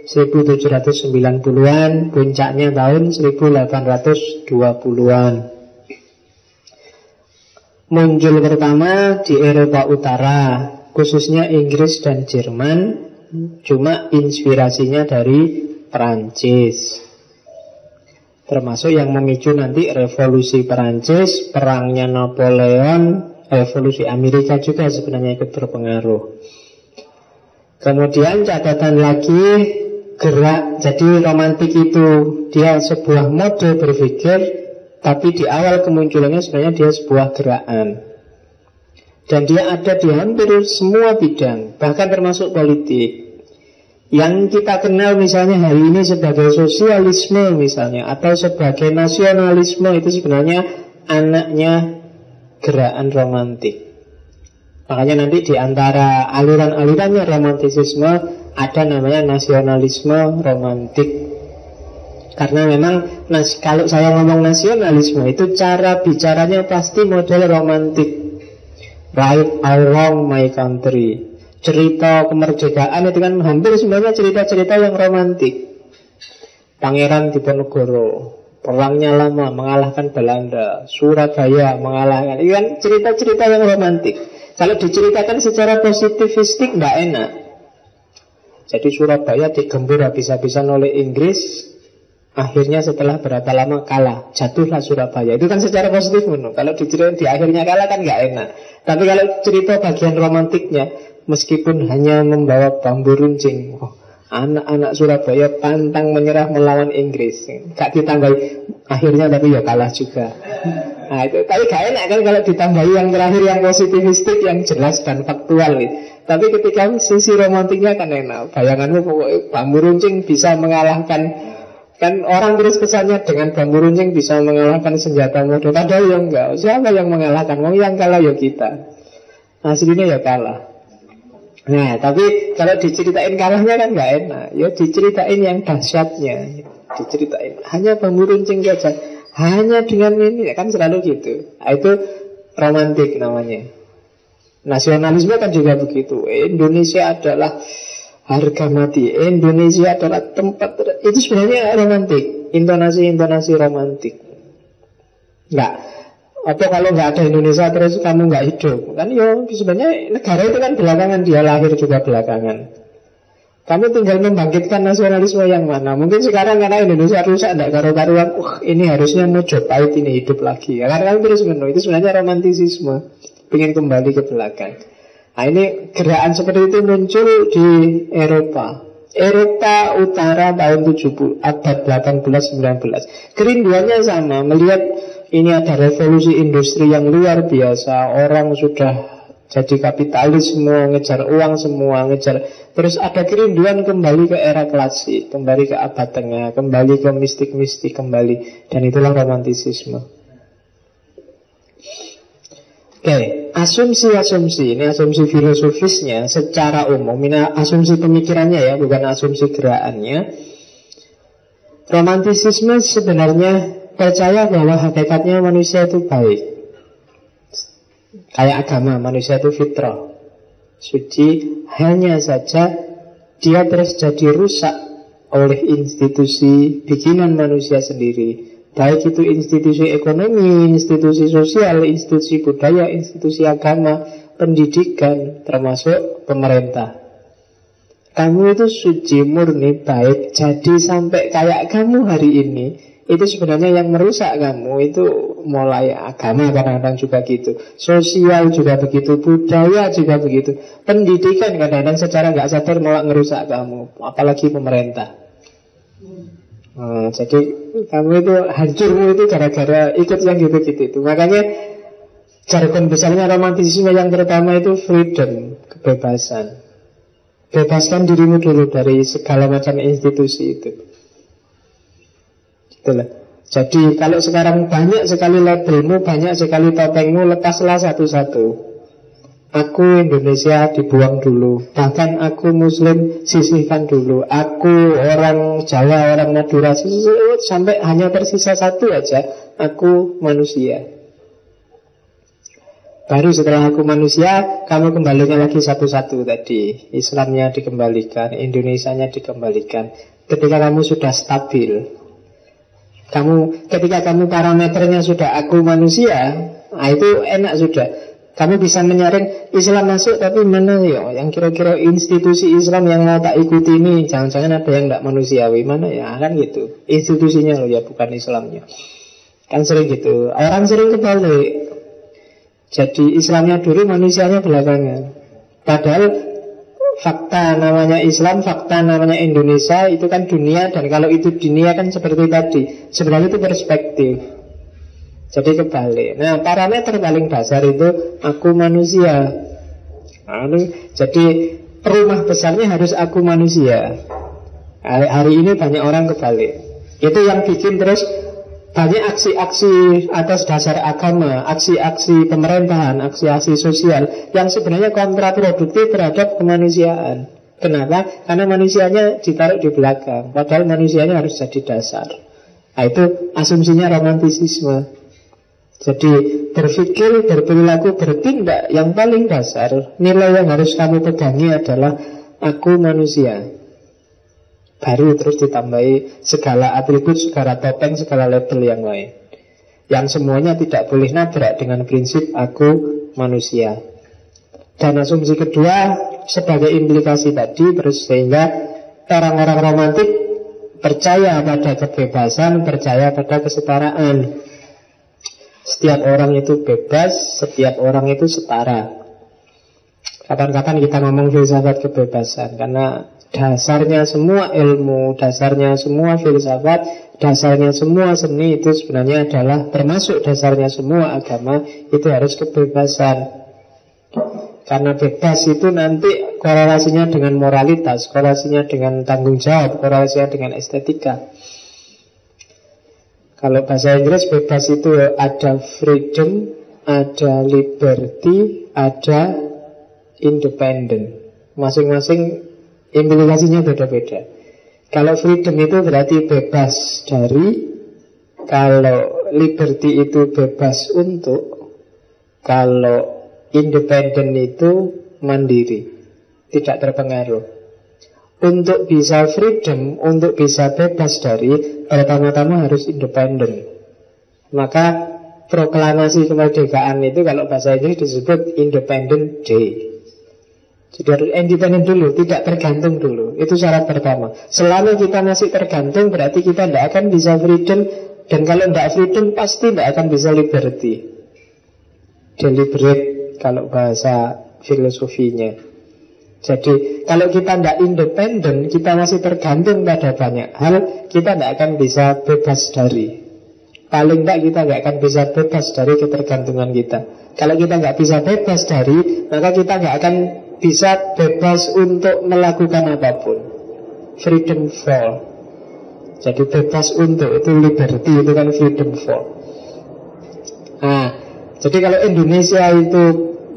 1790-an, puncaknya tahun 1820-an. Muncul pertama di Eropa Utara, khususnya Inggris dan Jerman. Cuma inspirasinya dari Perancis. Termasuk yang memicu nanti revolusi Perancis, perangnya Napoleon, revolusi Amerika juga sebenarnya ikut berpengaruh. Kemudian catatan lagi, gerak. Jadi romantik itu dia sebuah mode berpikir, tapi di awal kemunculannya sebenarnya dia sebuah gerakan. Dan dia ada di hampir semua bidang, bahkan termasuk politik. Yang kita kenal misalnya hari ini sebagai sosialisme misalnya, atau sebagai nasionalisme, itu sebenarnya anaknya gerakan romantik. Makanya nanti di antara aliran-alirannya romantisisme ada namanya nasionalisme romantik. Karena memang kalau saya ngomong nasionalisme itu cara bicaranya pasti model romantik. Right or wrong my country. Cerita kemerdekaan itu kan hampir semuanya cerita-cerita yang romantik. Pangeran Diponegoro, perangnya lama, mengalahkan Belanda. Surabaya mengalahkan. Itu kan cerita-cerita yang romantik. Kalau diceritakan secara positivistik nggak enak. Jadi Surabaya digembur habis-habisan oleh Inggris. Akhirnya setelah berapa lama kalah, jatuhlah Surabaya. Itu kan secara positif menurut. Kalau diceritain di akhirnya kalah kan nggak enak. Tapi kalau cerita bagian romantiknya, meskipun hanya membawa bambu runcing, anak-anak Surabaya pantang menyerah melawan Inggris. Gak ditambahi akhirnya tapi ya kalah juga. Nah itu, tapi gak enak kan kalau ditambahi yang terakhir yang positivistik, yang jelas dan faktual gitu. Tapi ketika sisi romantiknya kan enak. Bayanganmu pokoknya bambu runcing bisa mengalahkan. Kan orang terus kesannya dengan bambu runcing bisa mengalahkan senjata modern. Padahal ya enggak. Siapa yang mengalahkan? Mau yang kalah ya kita. Aslinya ya kalah. Nah, tapi kalau diceritain kalahnya kan nggak enak. Ya diceritain yang dahsyatnya. Diceritain hanya bambu runcing saja. Hanya dengan ini kan selalu gitu. Nah, itu romantik namanya. Nasionalisme kan juga begitu. Indonesia adalah harga mati. Indonesia adalah tempat. Itu sebenarnya romantik. Intonasi-intonasi romantik. Enggak. Atau kalau nggak ada Indonesia terus kamu nggak hidup. Kan yo sebenarnya negara itu kan belakangan. Dia lahir juga belakangan. Kamu tinggal membangkitkan nasionalisme yang mana. Mungkin sekarang karena Indonesia rusak, tidak karu-karuan. Ini harusnya Mojopahit ini hidup lagi. Karena kamu terus menuh. Itu sebenarnya romantisisme. Pengen kembali ke belakang. Nah ini gerakan seperti itu muncul di Eropa Utara tahun 70, abad 18-19. Kerinduannya sama, melihat ini ada revolusi industri yang luar biasa. Orang sudah jadi kapitalis semua, ngejar uang semua, terus ada kerinduan kembali ke era klasik, kembali ke abad tengah, kembali ke mistik-mistik kembali. Dan itulah romantisisme. Oke, asumsi-asumsi ini asumsi filosofisnya secara umum, ini asumsi pemikirannya ya, bukan asumsi gerakannya. Romantisisme sebenarnya percaya bahwa hakikatnya manusia itu baik. Kayak agama, manusia itu fitrah, suci, hanya saja dia terus jadi rusak oleh institusi bikinan manusia sendiri. Baik itu institusi ekonomi, institusi sosial, institusi budaya, institusi agama, pendidikan, termasuk pemerintah. Kamu itu suci, murni, baik. Jadi sampai kayak kamu hari ini, itu sebenarnya yang merusak kamu. Itu mulai agama kadang-kadang juga gitu, sosial juga begitu, budaya juga begitu, pendidikan kadang-kadang secara nggak sadar malah ngerusak kamu. Apalagi pemerintah. Jadi kamu itu hancurmu itu gara-gara ikut yang gitu-gitu itu. Makanya jargon besarnya romantisisme yang pertama itu freedom, kebebasan. Bebaskan dirimu dulu dari segala macam institusi itu. Itulah. Jadi kalau sekarang banyak sekali labelmu, banyak sekali topengmu, lepaslah satu-satu. Aku Indonesia dibuang dulu. Bahkan aku Muslim sisihkan dulu. Aku orang Jawa, orang Madura, sampai hanya tersisa satu aja. Aku manusia. Baru setelah aku manusia, kamu kembalikan lagi satu-satu tadi. Islamnya dikembalikan, Indonesianya dikembalikan. Ketika kamu sudah stabil, ketika kamu parameternya sudah aku manusia, nah itu enak sudah. Kamu bisa menyaring Islam masuk, tapi mana ya yang kira-kira institusi Islam yang mau tak ikuti ini, jangan-jangan ada yang tidak manusiawi, mana ya, kan gitu. Institusinya loh ya, bukan Islamnya. Kan sering gitu. Orang sering kebalik. Jadi Islamnya dulu, manusianya belakangan. Padahal fakta namanya Islam, fakta namanya Indonesia, itu kan dunia. Dan kalau itu dunia kan seperti tadi, sebenarnya itu perspektif. Jadi kebalik. Nah parameter paling dasar itu aku manusia. Jadi rumah besarnya harus aku manusia. Hari ini banyak orang kebalik. Itu yang bikin terus banyak aksi-aksi atas dasar agama, aksi-aksi pemerintahan, aksi-aksi sosial yang sebenarnya kontraproduktif terhadap kemanusiaan. Kenapa? Karena manusianya ditaruh di belakang, padahal manusianya harus jadi dasar. Nah, itu asumsinya romantisisme. Jadi berpikir, berperilaku, bertindak yang paling dasar, nilai yang harus kamu pegangi adalah aku manusia. Baru terus ditambahi segala atribut, segala topeng, segala label yang lain, yang semuanya tidak boleh nabrak dengan prinsip aku manusia. Dan asumsi kedua sebagai implikasi tadi, terus sehingga orang-orang romantik percaya pada kebebasan, percaya pada kesetaraan. Setiap orang itu bebas, setiap orang itu setara. Kapan-kapan kita ngomong filsafat kebebasan, karena dasarnya semua ilmu, dasarnya semua filsafat, dasarnya semua seni itu sebenarnya adalah, termasuk dasarnya semua agama, itu harus kebebasan. Karena bebas itu nanti korelasinya dengan moralitas, korelasinya dengan tanggung jawab, korelasinya dengan estetika. Kalau bahasa Inggris bebas itu ada freedom, ada liberty, ada independent. Masing-masing implikasinya beda-beda. Kalau freedom itu berarti bebas dari, kalau liberty itu bebas untuk, kalau independen itu mandiri, tidak terpengaruh. Untuk bisa freedom, untuk bisa bebas dari, pertama-tama harus independen. Maka proklamasi kemerdekaan itu kalau bahasa Inggris disebut Independent Day. Jadi harus independen dulu, tidak tergantung dulu. Itu syarat pertama. Selama kita masih tergantung, berarti kita tidak akan bisa freedom. Dan kalau tidak freedom, pasti tidak akan bisa liberty, deliberate kalau bahasa filosofinya. Jadi kalau kita tidak independen, kita masih tergantung pada banyak hal, kita tidak akan bisa bebas dari. Paling tidak kita tidak akan bisa bebas dari ketergantungan kita. Kalau kita nggak bisa bebas dari, maka kita nggak akan bisa bebas untuk melakukan apapun. Freedom for. Jadi bebas untuk, itu liberty, itu kan freedom for. Nah, jadi kalau Indonesia itu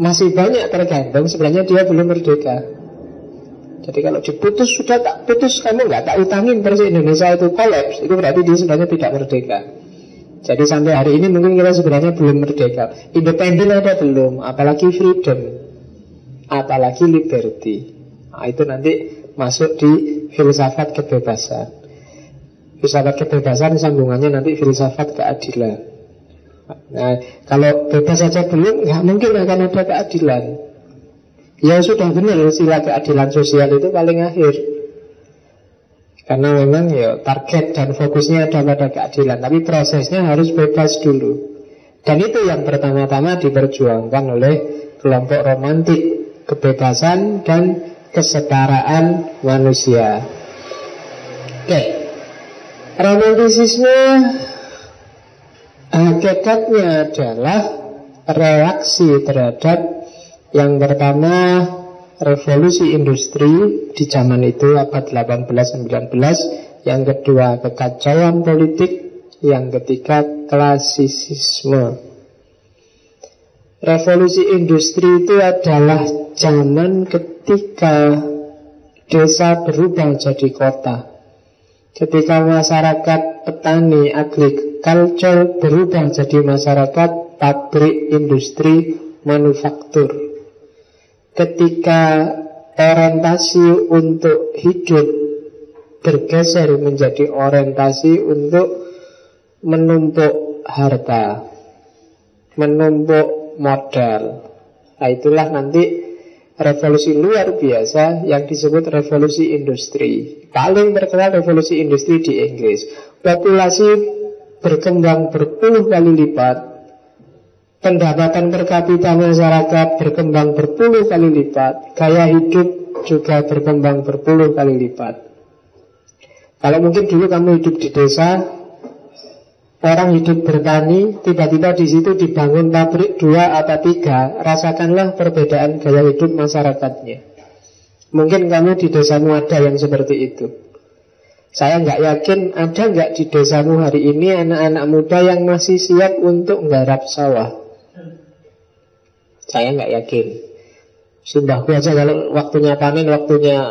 masih banyak tergantung, sebenarnya dia belum merdeka. Jadi kalau diputus, sudah tak putus, kamu nggak tak utangin, terus Indonesia itu kolaps, itu berarti dia sebenarnya tidak merdeka. Jadi sampai hari ini mungkin kita sebenarnya belum merdeka. Independen ada belum, apalagi freedom, apalagi liberty. Nah, itu nanti masuk di filsafat kebebasan. Filsafat kebebasan sambungannya nanti filsafat keadilan. Nah, kalau bebas saja belum, nggak mungkin akan ada keadilan. Ya sudah benar, istilah keadilan sosial itu paling akhir. Karena memang ya target dan fokusnya ada pada keadilan, tapi prosesnya harus bebas dulu. Dan itu yang pertama-tama diperjuangkan oleh kelompok romantik, kebebasan dan kesetaraan manusia. Oke, romantisisme hakikatnya adalah reaksi terhadap yang pertama revolusi industri di zaman itu abad 18-19, yang kedua kekacauan politik, yang ketiga klasisisme. Revolusi industri itu adalah zaman ketika desa berubah jadi kota, ketika masyarakat petani agriculture berubah jadi masyarakat pabrik, industri, manufaktur. Ketika orientasi untuk hidup bergeser menjadi orientasi untuk menumpuk harta, menumpuk modal. Nah, itulah nanti revolusi luar biasa yang disebut revolusi industri. Paling terkenal revolusi industri di Inggris. Populasi berkembang berpuluh kali lipat, pendapatan per kapita masyarakat berkembang berpuluh kali lipat, gaya hidup juga berkembang berpuluh kali lipat. Kalau mungkin dulu kamu hidup di desa, orang hidup bertani, tiba-tiba di situ dibangun pabrik 2 atau 3, rasakanlah perbedaan gaya hidup masyarakatnya. Mungkin kamu di desamu ada yang seperti itu. Saya nggak yakin ada nggak di desamu hari ini anak-anak muda yang masih siap untuk nggarap sawah. Saya nggak yakin. Simbahku aja kalau waktunya panen, waktunya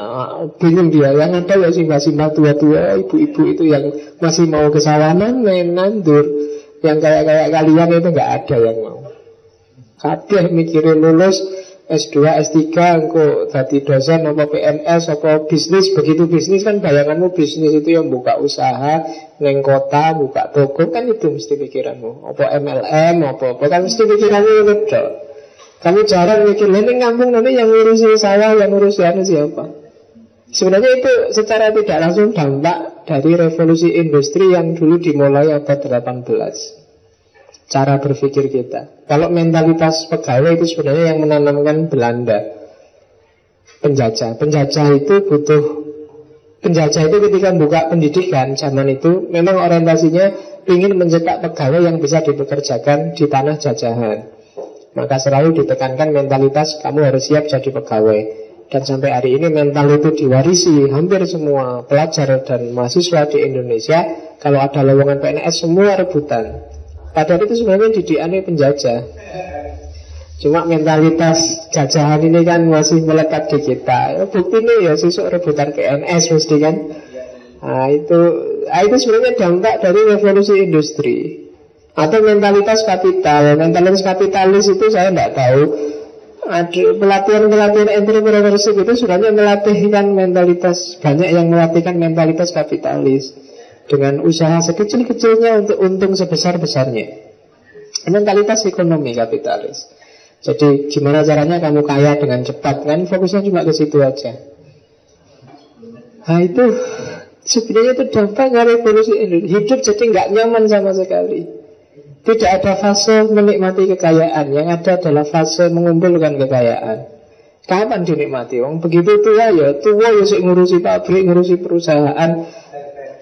bingung dia. Yang ada ya simbah-simbah tua-tua, ibu-ibu itu yang masih mau ke sawanan, main nandur. Yang kayak kalian itu nggak ada yang mau. Kabeh mikirin lulus S2, S3, engko dadi dosen, apa PNS, apa bisnis. Begitu bisnis kan bayanganmu bisnis itu yang buka usaha, neng kota, buka toko, kan itu mesti pikiranmu. Apa MLM, apa kan mesti pikiranmu itu. Kamu jarang mikir, ini kampung nanti yang ngurusi sawah, yang ngurusi anu siapa. Sebenarnya itu secara tidak langsung dampak dari revolusi industri yang dulu dimulai abad 18. Cara berpikir kita. Kalau mentalitas pegawai itu sebenarnya yang menanamkan Belanda. Penjajah itu butuh. Penjajah itu ketika buka pendidikan zaman itu memang orientasinya ingin mencetak pegawai yang bisa dipekerjakan di tanah jajahan. Maka selalu ditekankan mentalitas kamu harus siap jadi pegawai. Dan sampai hari ini mental itu diwarisi hampir semua pelajar dan mahasiswa di Indonesia. Kalau ada lowongan PNS semua rebutan. Padahal itu sebenarnya didikannya penjajah. Cuma mentalitas jajahan ini kan masih melekat di kita. Bukti ini ya sesuk rebutan PNS mesti kan. Itu sebenarnya dampak dari revolusi industri. Atau mentalitas kapital. Mentalitas kapitalis itu saya tidak tahu. Pelatihan entrepreneurship itu sebenarnya melatihkan mentalitas. Banyak yang melatihkan mentalitas kapitalis dengan usaha sekecil-kecilnya untuk untung sebesar-besarnya. Mentalitas ekonomi kapitalis. Jadi gimana caranya kamu kaya dengan cepat. Kan fokusnya cuma ke situ aja. Nah itu sebenarnya itu dampaknya revolusi Indonesia. Hidup jadi nggak nyaman sama sekali. Tidak ada fase menikmati kekayaan. Yang ada adalah fase mengumpulkan kekayaan. Kapan dinikmati? Begitu tua ya ngurusi pabrik, ngurusi perusahaan.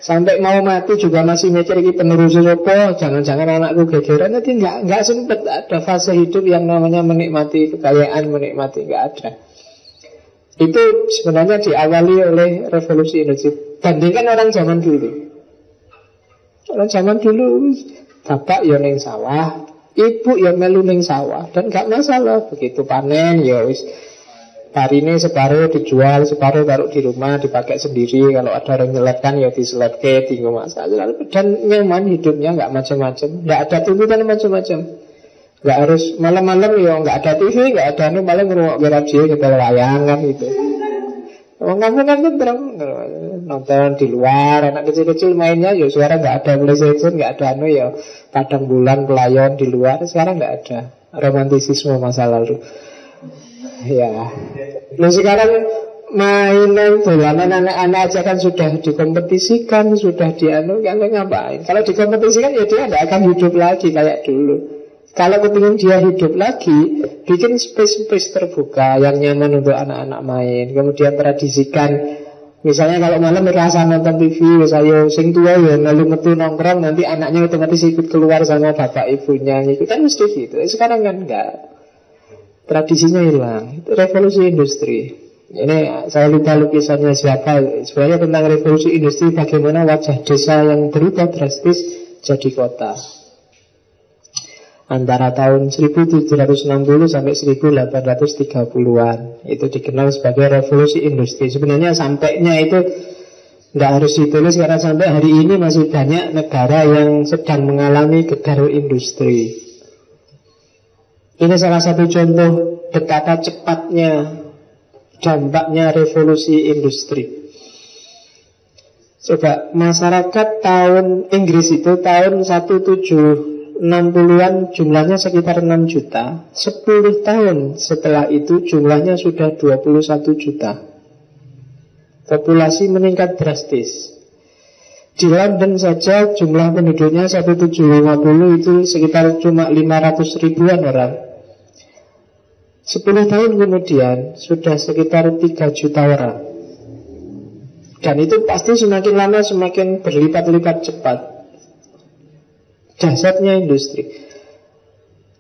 Sampai mau mati juga masih mikir ini penerus apa. Jangan-jangan anakku gegeran. Nanti nggak sempat ada fase hidup yang namanya menikmati kekayaan, menikmati, nggak ada. Itu sebenarnya diawali oleh revolusi industri. Bandingkan orang zaman dulu. Orang zaman dulu bapak ya ning sawah, ibu ya melu ning sawah, dan gak masalah. Begitu panen ya wis parine separuh dijual, separuh taruh di rumah dipakai sendiri. Kalau ada orang nyeletkan ya diseletke, tinggal masalah. Dan nyaman hidupnya, gak macam-macam, gak ada tuntutan macam-macam. Gak harus malam-malam ya gak ada TV, gak ada anu, malah ngerungok radio nyetel wayangan gitu. Orang kamu kan tentrem, nonton di luar, anak kecil-kecil mainnya ya suara nggak ada PlayStation, nggak ada anu ya padang bulan pelayon di luar. Sekarang nggak ada romantisisme masa lalu. Ya, nah sekarang mainan dolanan anak-anak aja kan sudah dikompetisikan, sudah dianu, kalau ngapain? Kalau dikompetisikan ya dia tidak akan hidup lagi kayak dulu. Kalau kepingin dia hidup lagi, bikin space-space terbuka yang nyaman untuk anak-anak main. Kemudian tradisikan, misalnya kalau malam merasa nonton TV, misalnya sing tua ya lalu metu nongkrong, nanti anaknya otomatis ikut keluar sama bapak ibunya. Itu kan mesti gitu. Sekarang kan enggak. Tradisinya hilang. Itu revolusi industri. Ini saya lupa lukisannya siapa. Sebenarnya tentang revolusi industri, bagaimana wajah desa yang berubah drastis jadi kota. Antara tahun 1760 sampai 1830-an. Itu dikenal sebagai revolusi industri. Sebenarnya sampainya itu tidak harus ditulis, karena sampai hari ini masih banyak negara yang sedang mengalami gegar industri. Ini salah satu contoh betapa cepatnya dampaknya revolusi industri. Coba masyarakat tahun Inggris itu tahun 1760-an jumlahnya sekitar 6 juta. 10 tahun setelah itu jumlahnya sudah 21 juta. Populasi meningkat drastis. Di London saja jumlah penduduknya 1750 itu sekitar cuma 500 ribuan orang. 10 tahun kemudian sudah sekitar 3 juta orang. Dan itu pasti semakin lama semakin berlipat-lipat cepat. Dahsyatnya industri.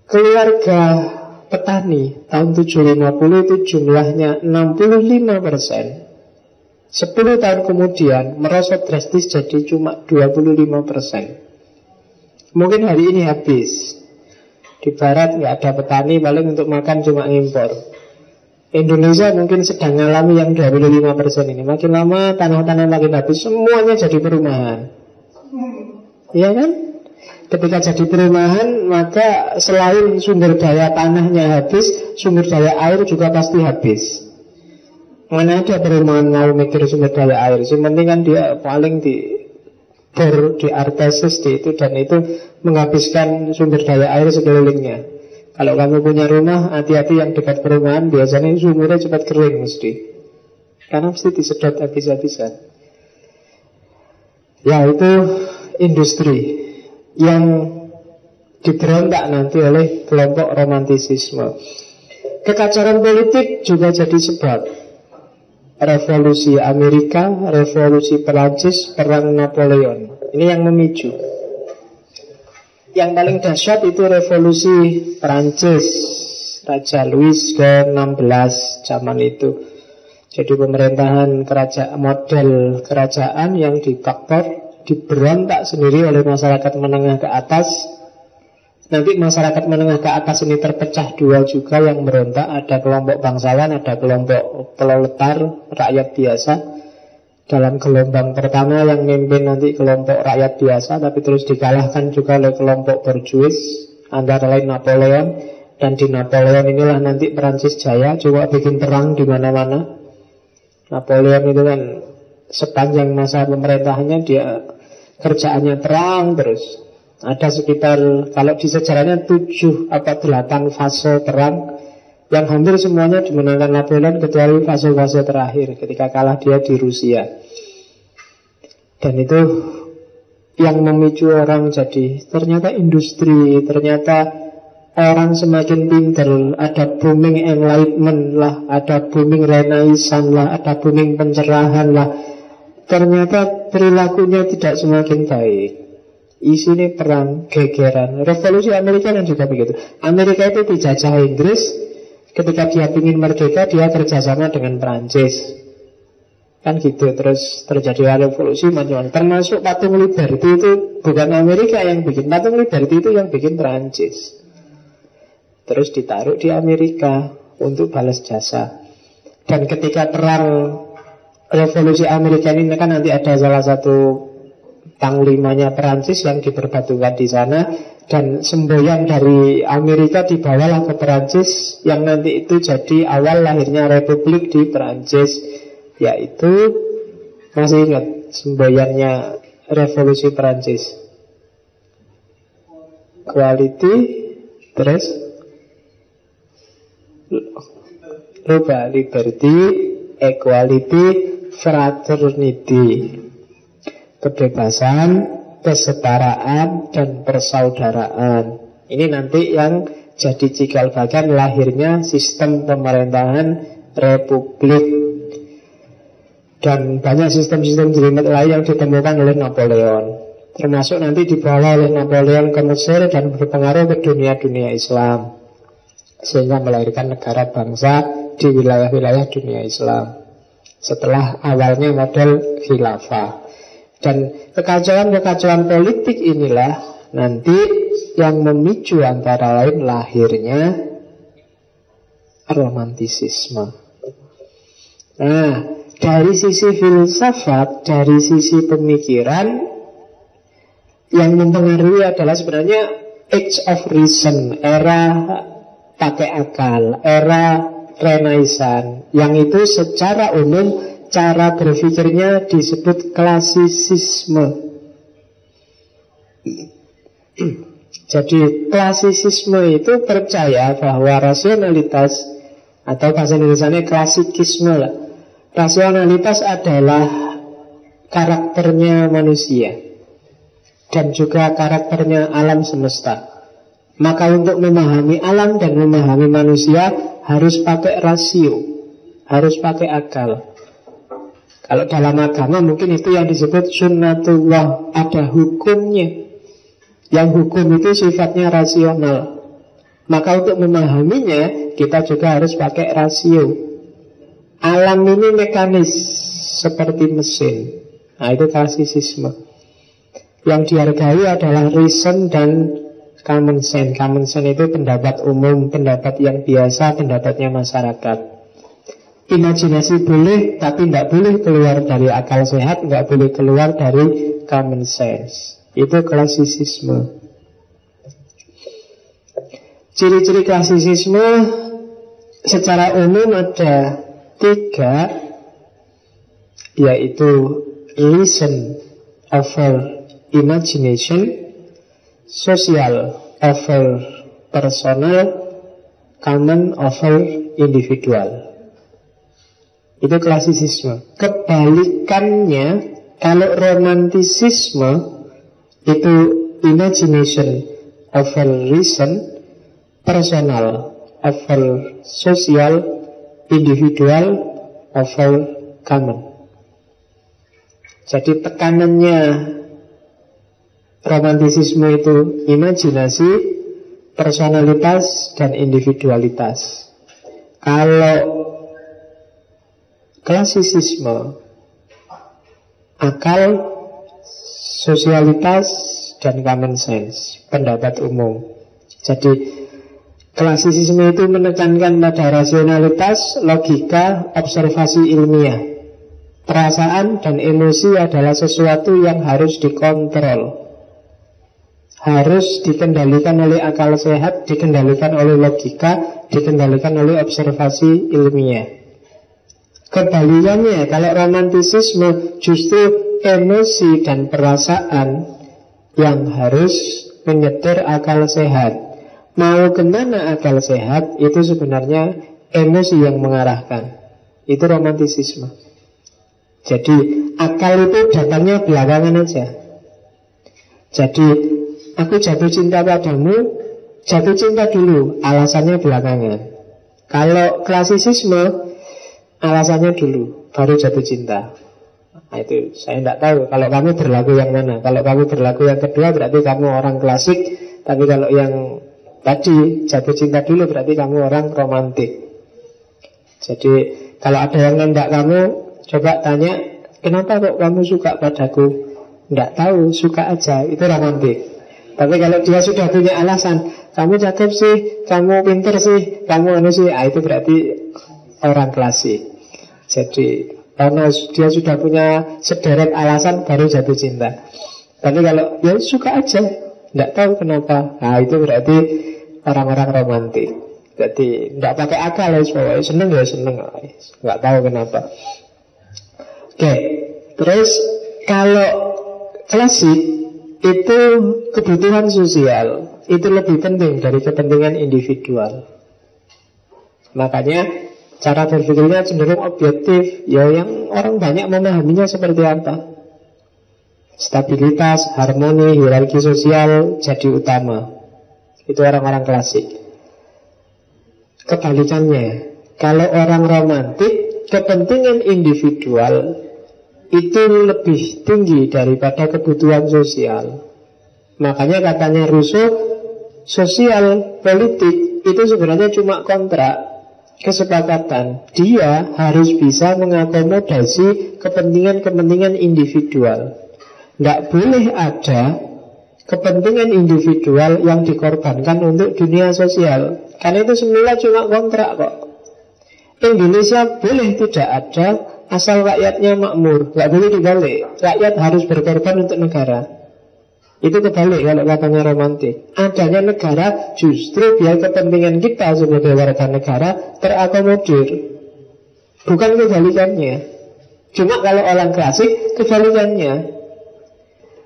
Keluarga petani tahun 750 itu jumlahnya 65%. 10 tahun kemudian merosot drastis jadi cuma 25%. Mungkin hari ini habis. Di barat nggak ada petani, paling untuk makan cuma impor. Indonesia mungkin sedang mengalami yang 25% ini. Makin lama tanah-tanah makin habis, semuanya jadi perumahan. Iya kan? Ketika jadi perumahan, maka selain sumber daya tanahnya habis, sumber daya air juga pasti habis. Mana ada perumahan mau mikir sumber daya air? Yang penting kan dia paling di bor, di artesis, di itu, dan itu menghabiskan sumber daya air sekelilingnya. Kalau kamu punya rumah, hati-hati yang dekat perumahan, biasanya sumurnya cepat kering mesti. Karena mesti disedot habis-habisan. Ya, itu industri yang diberontak nanti oleh kelompok romantisisme. Kekacauan politik juga jadi sebab. Revolusi Amerika, revolusi Perancis, perang Napoleon. Ini yang memicu. Yang paling dahsyat itu revolusi Perancis, Raja Louis ke-16 zaman itu. Jadi pemerintahan kerajaan, model kerajaan yang diberontak sendiri oleh masyarakat menengah ke atas. Nanti masyarakat menengah ke atas ini terpecah dua juga yang berontak. Ada kelompok bangsawan, ada kelompok proletar, rakyat biasa. Dalam gelombang pertama yang memimpin nanti kelompok rakyat biasa, tapi terus dikalahkan juga oleh kelompok borjuis, antara lain Napoleon. Dan di Napoleon inilah nanti Perancis jaya, coba bikin perang di mana-mana. Napoleon itu kan sepanjang masa pemerintahannya dia kerjaannya perang terus. Ada sekitar, kalau di sejarahnya 7 atau 8 fase perang, yang hampir semuanya dimenangkan Napoleon kecuali fase-fase terakhir ketika kalah dia di Rusia. Dan itu yang memicu orang jadi ternyata industri, ternyata orang semakin pintar, ada booming enlightenment lah, ada booming renaissance lah, ada booming pencerahan lah. Ternyata perilakunya tidak semakin baik. Isinya perang, gegeran. Revolusi Amerika kan juga begitu. Amerika itu dijajah Inggris. Ketika dia ingin merdeka, dia kerjasama dengan Perancis. Kan gitu, terus terjadi revolusi macam-macam. Termasuk patung Liberty itu bukan Amerika yang bikin. Patung Liberty itu yang bikin Perancis. Terus ditaruh di Amerika untuk balas jasa. Dan ketika perang revolusi Amerika ini kan nanti ada salah satu panglimanya Perancis yang diperbatukan di sana. Dan semboyan dari Amerika dibawalah ke Perancis, yang nanti itu jadi awal lahirnya republik di Perancis. Yaitu, masih ingat semboyannya revolusi Perancis? Equality, terus lupa, liberty, equality, fraternity. Kebebasan, kesetaraan, dan persaudaraan. Ini nanti yang jadi cikal bakal lahirnya sistem pemerintahan republik. Dan banyak sistem-sistem jelimet lain yang ditemukan oleh Napoleon. Termasuk nanti dibawa oleh Napoleon ke Mesir dan berpengaruh ke dunia-dunia Islam, sehingga melahirkan negara bangsa di wilayah-wilayah dunia Islam. Setelah awalnya model khilafah. Dan kekacauan-kekacauan politik inilah nanti yang memicu antara lain lahirnya romantisisme. Nah, dari sisi filsafat, dari sisi pemikiran, yang mempengaruhi adalah sebenarnya Age of Reason, era pakai akal, era Renaissance, yang itu secara umum cara berpikirnya disebut klasisisme. Jadi klasisisme itu percaya bahwa rasionalitas, atau bahasa Indonesianya klasikisme lah, rasionalitas adalah karakternya manusia dan juga karakternya alam semesta. Maka untuk memahami alam dan memahami manusia harus pakai rasio, harus pakai akal. Kalau dalam agama mungkin itu yang disebut sunnatullah, ada hukumnya. Yang hukum itu sifatnya rasional. Maka untuk memahaminya kita juga harus pakai rasio. Alam ini mekanis seperti mesin. Nah, itu klasisisme. Yang dihargai adalah reason dan common sense. Common sense itu pendapat umum, pendapat yang biasa, pendapatnya masyarakat. Imajinasi boleh, tapi tidak boleh keluar dari akal sehat, nggak boleh keluar dari common sense. Itu klasisisme. Ciri-ciri klasisisme secara umum ada 3, yaitu reason over imagination, social over personal, common over individual. Itu klasisisme. Kebalikannya, kalau romantisisme itu imagination over reason, personal over social, individual over common. Jadi tekanannya romantisisme itu imajinasi, personalitas, dan individualitas. Kalau klasisisme, akal, sosialitas, dan common sense, pendapat umum. Jadi klasisisme itu menekankan pada rasionalitas, logika, observasi ilmiah. Perasaan dan emosi adalah sesuatu yang harus dikontrol, harus dikendalikan oleh akal sehat, dikendalikan oleh logika, dikendalikan oleh observasi ilmiah. Kebalikannya, kalau romantisisme justru emosi dan perasaan yang harus menyetir akal sehat. Mau kemana akal sehat, itu sebenarnya emosi yang mengarahkan. Itu romantisisme. Jadi akal itu datangnya belakangan aja. Jadi aku jatuh cinta padamu, jatuh cinta dulu, alasannya belakangan. Kalau klasisisme, alasannya dulu, baru jatuh cinta. Nah, itu saya tidak tahu. Kalau kamu berlaku yang mana? Kalau kamu berlaku yang kedua, berarti kamu orang klasik. Tapi kalau yang tadi jatuh cinta dulu, berarti kamu orang romantik. Jadi kalau ada yang nembak kamu, coba tanya, kenapa kok kamu suka padaku? Tidak tahu, suka aja. Itu romantik. Tapi kalau dia sudah punya alasan, kamu cakep sih, kamu pinter sih, kamu anu sih, itu berarti orang klasik. Jadi karena dia sudah punya sederet alasan, baru jatuh cinta. Tapi kalau ya suka aja, tidak tahu kenapa, nah itu berarti orang-orang romantik. Jadi tidak pakai akal ya, pokoknya seneng ya seneng, nggak tahu kenapa. Oke, terus kalau klasik itu kebutuhan sosial itu lebih penting dari kepentingan individual. Makanya cara berpikirnya cenderung objektif. Ya yang orang banyak memahaminya seperti apa? Stabilitas, harmoni, hierarki sosial jadi utama. Itu orang-orang klasik. Kebalikannya, kalau orang romantik, kepentingan individual itu lebih tinggi daripada kebutuhan sosial. Makanya katanya Rousseau, sosial politik itu sebenarnya cuma kontrak, kesepakatan. Dia harus bisa mengakomodasi kepentingan-kepentingan individual. Tidak boleh ada kepentingan individual yang dikorbankan untuk dunia sosial. Karena itu semula cuma kontrak kok. Indonesia boleh tidak ada asal rakyatnya makmur. Tidak boleh dibalik. Rakyat harus berkorban untuk negara. Itu kebalik kalau katanya romantik. Adanya negara justru biar kepentingan kita sebagai warga negara terakomodir. Bukan kebalikannya. Cuma kalau orang klasik kebalikannya.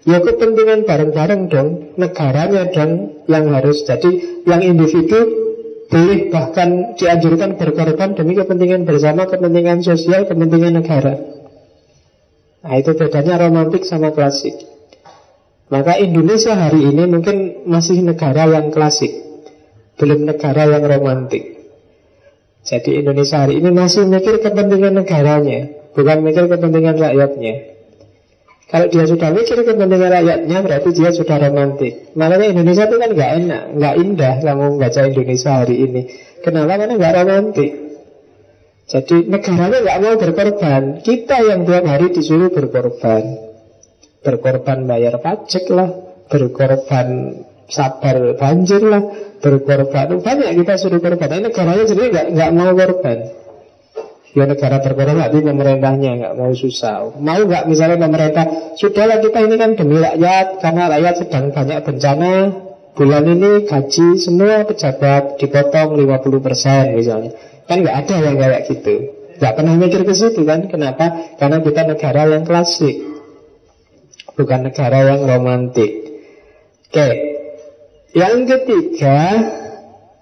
Ya kepentingan bareng-bareng dong, negaranya dong yang harus. Jadi yang individu boleh bahkan dianjurkan berkorban demi kepentingan bersama, kepentingan sosial, kepentingan negara. Nah itu bedanya romantik sama klasik. Maka Indonesia hari ini mungkin masih negara yang klasik, belum negara yang romantik. Jadi Indonesia hari ini masih mikir kepentingan negaranya, bukan mikir kepentingan rakyatnya. Kalau dia sudah mikir kepentingan rakyatnya, berarti dia sudah romantik. Makanya Indonesia itu kan nggak enak, nggak indah kamu membaca Indonesia hari ini. Kenapa? Karena nggak romantik. Jadi negaranya nggak mau berkorban. Kita yang tiap hari disuruh berkorban. Berkorban bayar pajak lah, berkorban sabar banjir lah, berkorban banyak kita suruh korban. Tapi negaranya sendiri nggak mau korban. Ya negara berkembang tapi pemerintahnya nggak mau susah. Mau nggak misalnya pemerintah, sudahlah kita ini kan demi rakyat, karena rakyat sedang banyak bencana, bulan ini gaji semua pejabat dipotong 50% misalnya. Kan nggak ada yang kayak gitu. Nggak pernah mikir ke situ kan. Kenapa? Karena kita negara yang klasik, bukan negara yang romantik. Oke. Yang ketiga,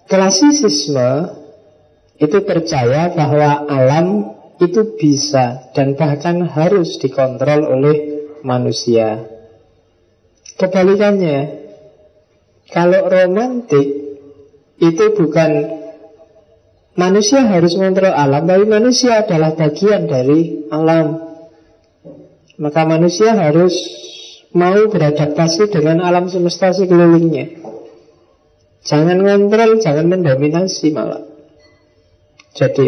klasisisme itu percaya bahwa alam itu bisa dan bahkan harus dikontrol oleh manusia. Kebalikannya, kalau romantik itu bukan manusia harus mengontrol alam, tapi manusia adalah bagian dari alam. Maka manusia harus mau beradaptasi dengan alam semesta sekelilingnya. Jangan ngontrol, jangan mendominasi malah. Jadi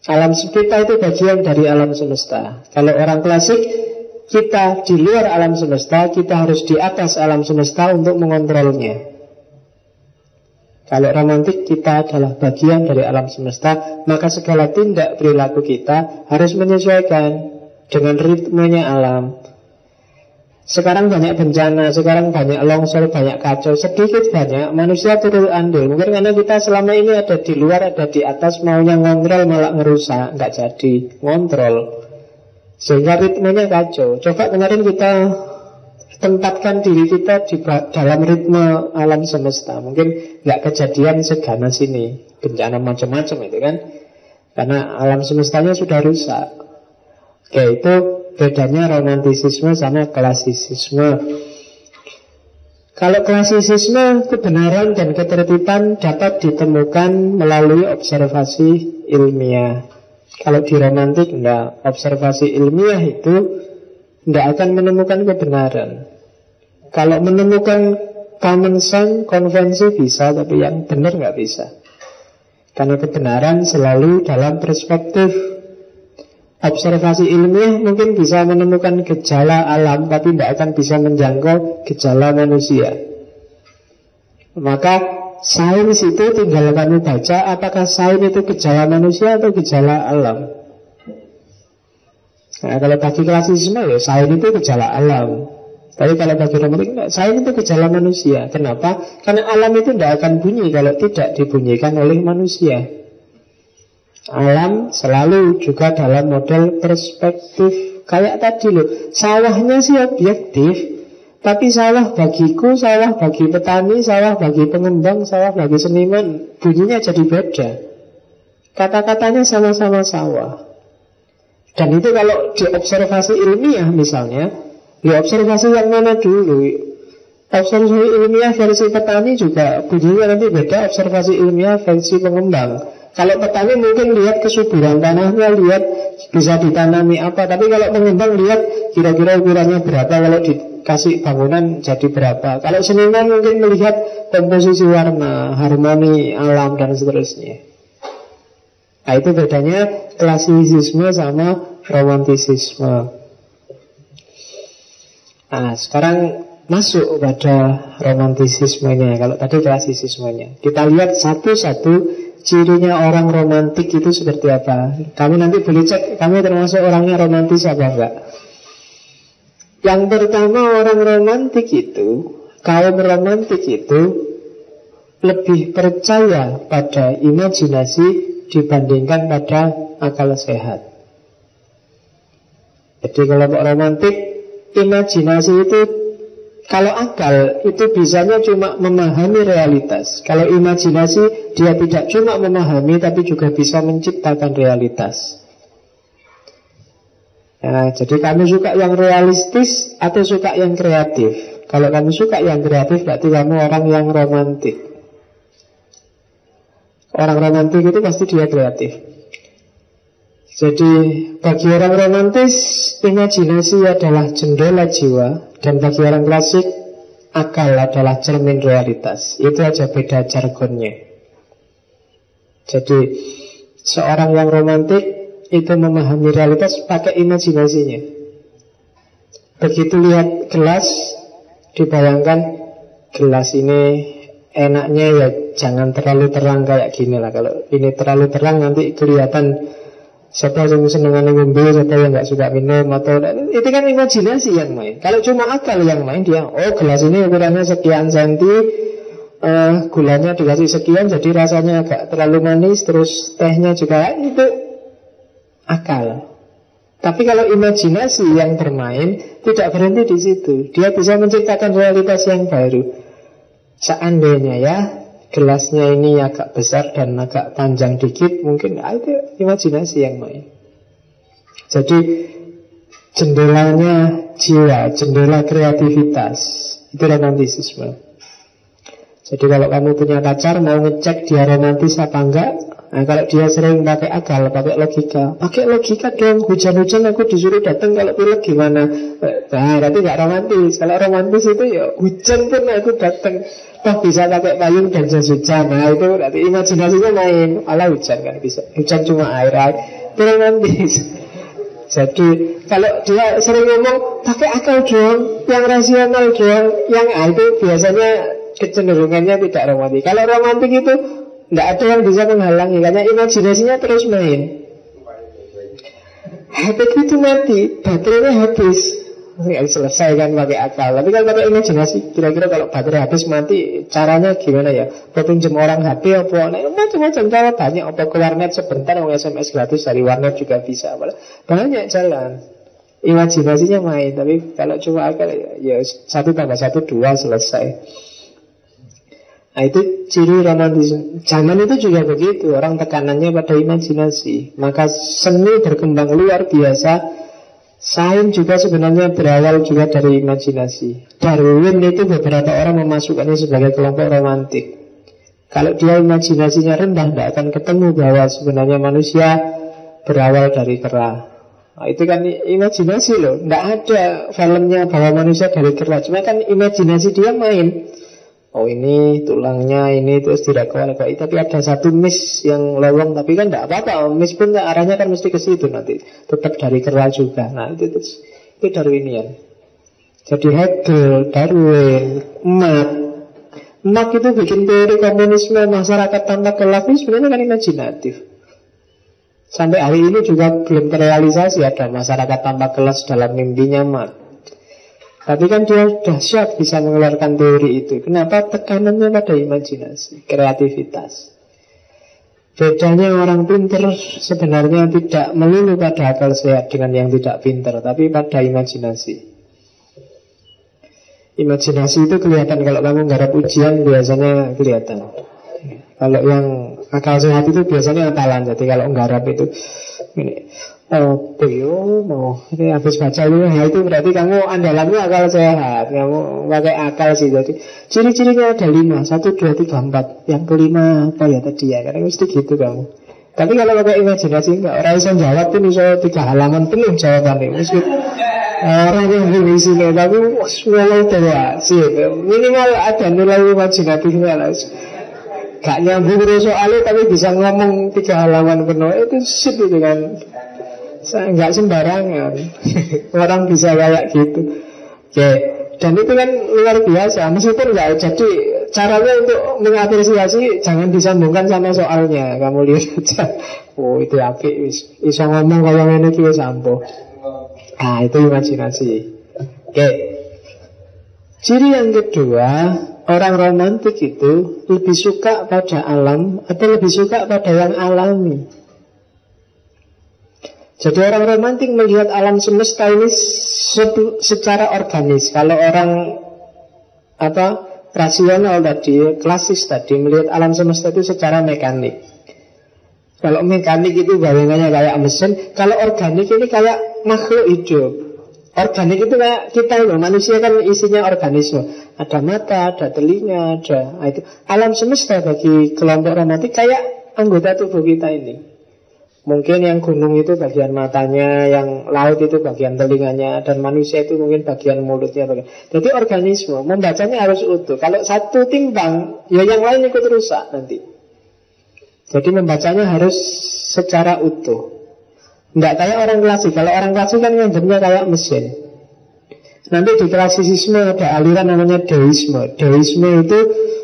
alam kita itu bagian dari alam semesta. Kalau orang klasik, kita di luar alam semesta, kita harus di atas alam semesta untuk mengontrolnya. Kalau romantik, kita adalah bagian dari alam semesta, maka segala tindak perilaku kita harus menyesuaikan dengan ritmenya alam. Sekarang banyak bencana, sekarang banyak longsor, banyak kacau, sedikit banyak manusia turut andil. Mungkin karena kita selama ini ada di luar, ada di atas, maunya ngontrol malah ngerusak, nggak jadi ngontrol, sehingga ritmenya kacau. Coba kemarin kita tempatkan diri kita di dalam ritme alam semesta, mungkin nggak kejadian seganas ini, bencana macam-macam itu kan, karena alam semestanya sudah rusak. Oke, itu bedanya romantisisme sama klasisisme. Kalau klasisisme, kebenaran dan ketertiban dapat ditemukan melalui observasi ilmiah. Kalau di romantik enggak, observasi ilmiah itu enggak akan menemukan kebenaran. Kalau menemukan common sense, konvensi bisa, tapi yang benar enggak bisa. Karena kebenaran selalu dalam perspektif. Observasi ilmiah mungkin bisa menemukan gejala alam, tapi tidak akan bisa menjangkau gejala manusia. Maka sains itu tinggal kamu baca, apakah sains itu gejala manusia atau gejala alam. Nah, kalau bagi klasisisme ya sains itu gejala alam. Tapi kalau bagi romantik, sains itu gejala manusia. Kenapa? Karena alam itu tidak akan bunyi kalau tidak dibunyikan oleh manusia. Alam selalu juga dalam model perspektif. Kayak tadi loh, sawahnya sih objektif, tapi sawah bagiku, sawah bagi petani, sawah bagi pengembang, sawah bagi seniman, bunyinya jadi beda. Kata-katanya sama-sama sawah. Dan itu kalau diobservasi ilmiah misalnya, diobservasi yang mana dulu? Observasi ilmiah versi petani juga bunyinya nanti beda, observasi ilmiah versi pengembang. Kalau petani mungkin lihat kesuburan tanahnya, lihat bisa ditanami apa. Tapi kalau pengembang lihat kira-kira ukurannya berapa, kalau dikasih bangunan jadi berapa. Kalau seniman mungkin melihat komposisi warna, harmoni alam dan seterusnya. Nah, itu bedanya klasisisme sama romantisisme. Nah, sekarang masuk pada romantisismenya. Kalau tadi klasisismenya, kita lihat satu-satu cirinya orang romantik itu seperti apa. Kamu nanti boleh cek, kamu termasuk orangnya romantis apa enggak. Yang pertama, orang romantik itu, kaum romantik itu lebih percaya pada imajinasi dibandingkan pada akal sehat. Jadi kelompok romantik, imajinasi itu, kalau akal itu bisanya cuma memahami realitas. Kalau imajinasi dia tidak cuma memahami, tapi juga bisa menciptakan realitas. Nah, jadi kamu suka yang realistis atau suka yang kreatif? Kalau kamu suka yang kreatif, berarti kamu orang yang romantik. Orang romantik itu pasti dia kreatif. Jadi bagi orang romantis, imajinasi adalah jendela jiwa. Dan bagi orang klasik, akal adalah cermin realitas. Itu aja beda jargonnya. Jadi seorang yang romantik itu memahami realitas pakai imajinasinya. Begitu lihat gelas, dibayangkan gelas ini enaknya ya jangan terlalu terang kayak gini lah. Kalau ini terlalu terang nanti kelihatan Siapa yang senengan ngombe, siapa yang nggak suka minum, atau itu kan imajinasi yang main. Kalau cuma akal yang main, dia gelas ini ukurannya sekian senti, gulanya dikasih sekian, jadi rasanya agak terlalu manis, terus tehnya juga, itu akal. Tapi kalau imajinasi yang bermain tidak berhenti di situ, dia bisa menciptakan realitas yang baru. Seandainya ya gelasnya ini agak besar dan agak panjang dikit, mungkin itu imajinasi yang main. Jadi jendelanya jiwa, jendela kreativitas, itu romantisisme. Jadi kalau kamu punya pacar, mau ngecek dia romantis apa enggak, nah kalau dia sering pakai akal, pakai logika dong. Hujan-hujan aku disuruh datang, kalau pilek gimana? Nah, berarti nggak romantis. Kalau romantis itu ya hujan pun aku datang. Toh bisa pakai payung dan jas hujan. Nah itu berarti imajinasinya main. Alah hujan kan bisa. Hujan cuma air. Itu romantis. Jadi kalau dia sering ngomong pakai akal dong, yang rasional dong, yang itu biasanya kecenderungannya tidak romantis. Kalau romantis itu tidak ada yang bisa menghalangi, karena imajinasinya terus main. HP itu mati, baterainya habis, nggak selesaikan pakai akal. Tapi kalau pakai imajinasi, kira-kira kalau baterai habis mati, caranya gimana ya? Pinjam orang HP apa? Macam-macam cara banyak. Apa ke warnet sebentar, mau SMS gratis dari warnet juga bisa. Banyak jalan. Imajinasinya main. Tapi kalau cuma akal, ya 1+1 2 selesai. Nah itu ciri romantisme. Zaman itu juga begitu, orang tekanannya pada imajinasi. Maka seni berkembang luar biasa. Sains juga sebenarnya berawal juga dari imajinasi. Darwin itu beberapa orang memasukkannya sebagai kelompok romantik. Kalau dia imajinasinya rendah, tidak akan ketemu bahwa sebenarnya manusia berawal dari kera. Nah, itu kan imajinasi loh. Tidak ada filmnya bahwa manusia dari kera. Cuma kan imajinasi dia main. Oh ini tulangnya ini terus direkor-rekor, tapi ada satu miss yang lowong, tapi kan tidak apa-apa, miss pun arahnya kan mesti ke situ nanti, tetap dari kera juga. Nah itu Darwinian. Jadi Hegel, Darwin, Marx itu bikin teori komunisme masyarakat tanpa kelas, ini sebenarnya kan imajinatif. Sampai hari ini juga belum terrealisasi ada masyarakat tanpa kelas dalam mimpinya Marx. Tapi kan dia dahsyat bisa mengeluarkan teori itu. Kenapa? Tekanannya pada imajinasi, kreativitas. Bedanya orang pinter sebenarnya tidak melulu pada akal sehat dengan yang tidak pinter, tapi pada imajinasi. Imajinasi itu kelihatan kalau kamu nggarap ujian, biasanya kelihatan. Kalau yang akal sehat itu biasanya hafalan. Jadi kalau nggarap itu ini, ini habis baca ini, nah itu berarti kamu andalanmu akal sehat, kamu pakai akal sih. Jadi ciri-cirinya ada 5, 1, 2, 3, 4. Yang kelima apa ya tadi ya, karena mesti gitu kamu. Tapi kalau pakai imajinasi enggak, orang bisa jawab pun bisa 3 halaman penuh jawabannya. Mesti orang yang di sini, tapi semua itu ya sih, minimal ada nilai imajinatifnya lah. Gak nyambung soalnya tapi bisa ngomong 3 halaman penuh, itu sip itu kan. Nggak sembarangan. Orang bisa kayak gitu. Oke. Dan itu kan luar biasa. Meskipun nggak jadi, caranya untuk mengapresiasi jangan disambungkan sama soalnya. Kamu lihat aja. Oh itu apik. Bisa ngomong kalau ini kita sampo. Nah itu imajinasi. Oke. Ciri yang kedua, orang romantik itu lebih suka pada alam atau lebih suka pada yang alami. Jadi orang romantik melihat alam semesta ini secara organis. Kalau orang rasional tadi, klasis tadi, melihat alam semesta itu secara mekanik. Kalau mekanik itu bayangannya kayak mesin, kalau organik ini kayak makhluk hidup. Organik itu kayak kita loh, manusia kan isinya organisme. Ada mata, ada telinga, ada itu. Alam semesta bagi kelompok romantik kayak anggota tubuh kita ini. Mungkin yang gunung itu bagian matanya, yang laut itu bagian telinganya, dan manusia itu mungkin bagian mulutnya. Jadi organisme, membacanya harus utuh. Kalau satu timpang, ya yang lain ikut rusak nanti. Jadi membacanya harus secara utuh. Tidak kayak orang klasik. Kalau orang klasik kan nganggapnya kayak mesin. Nanti di klasisisme ada aliran namanya deisme. Deisme itu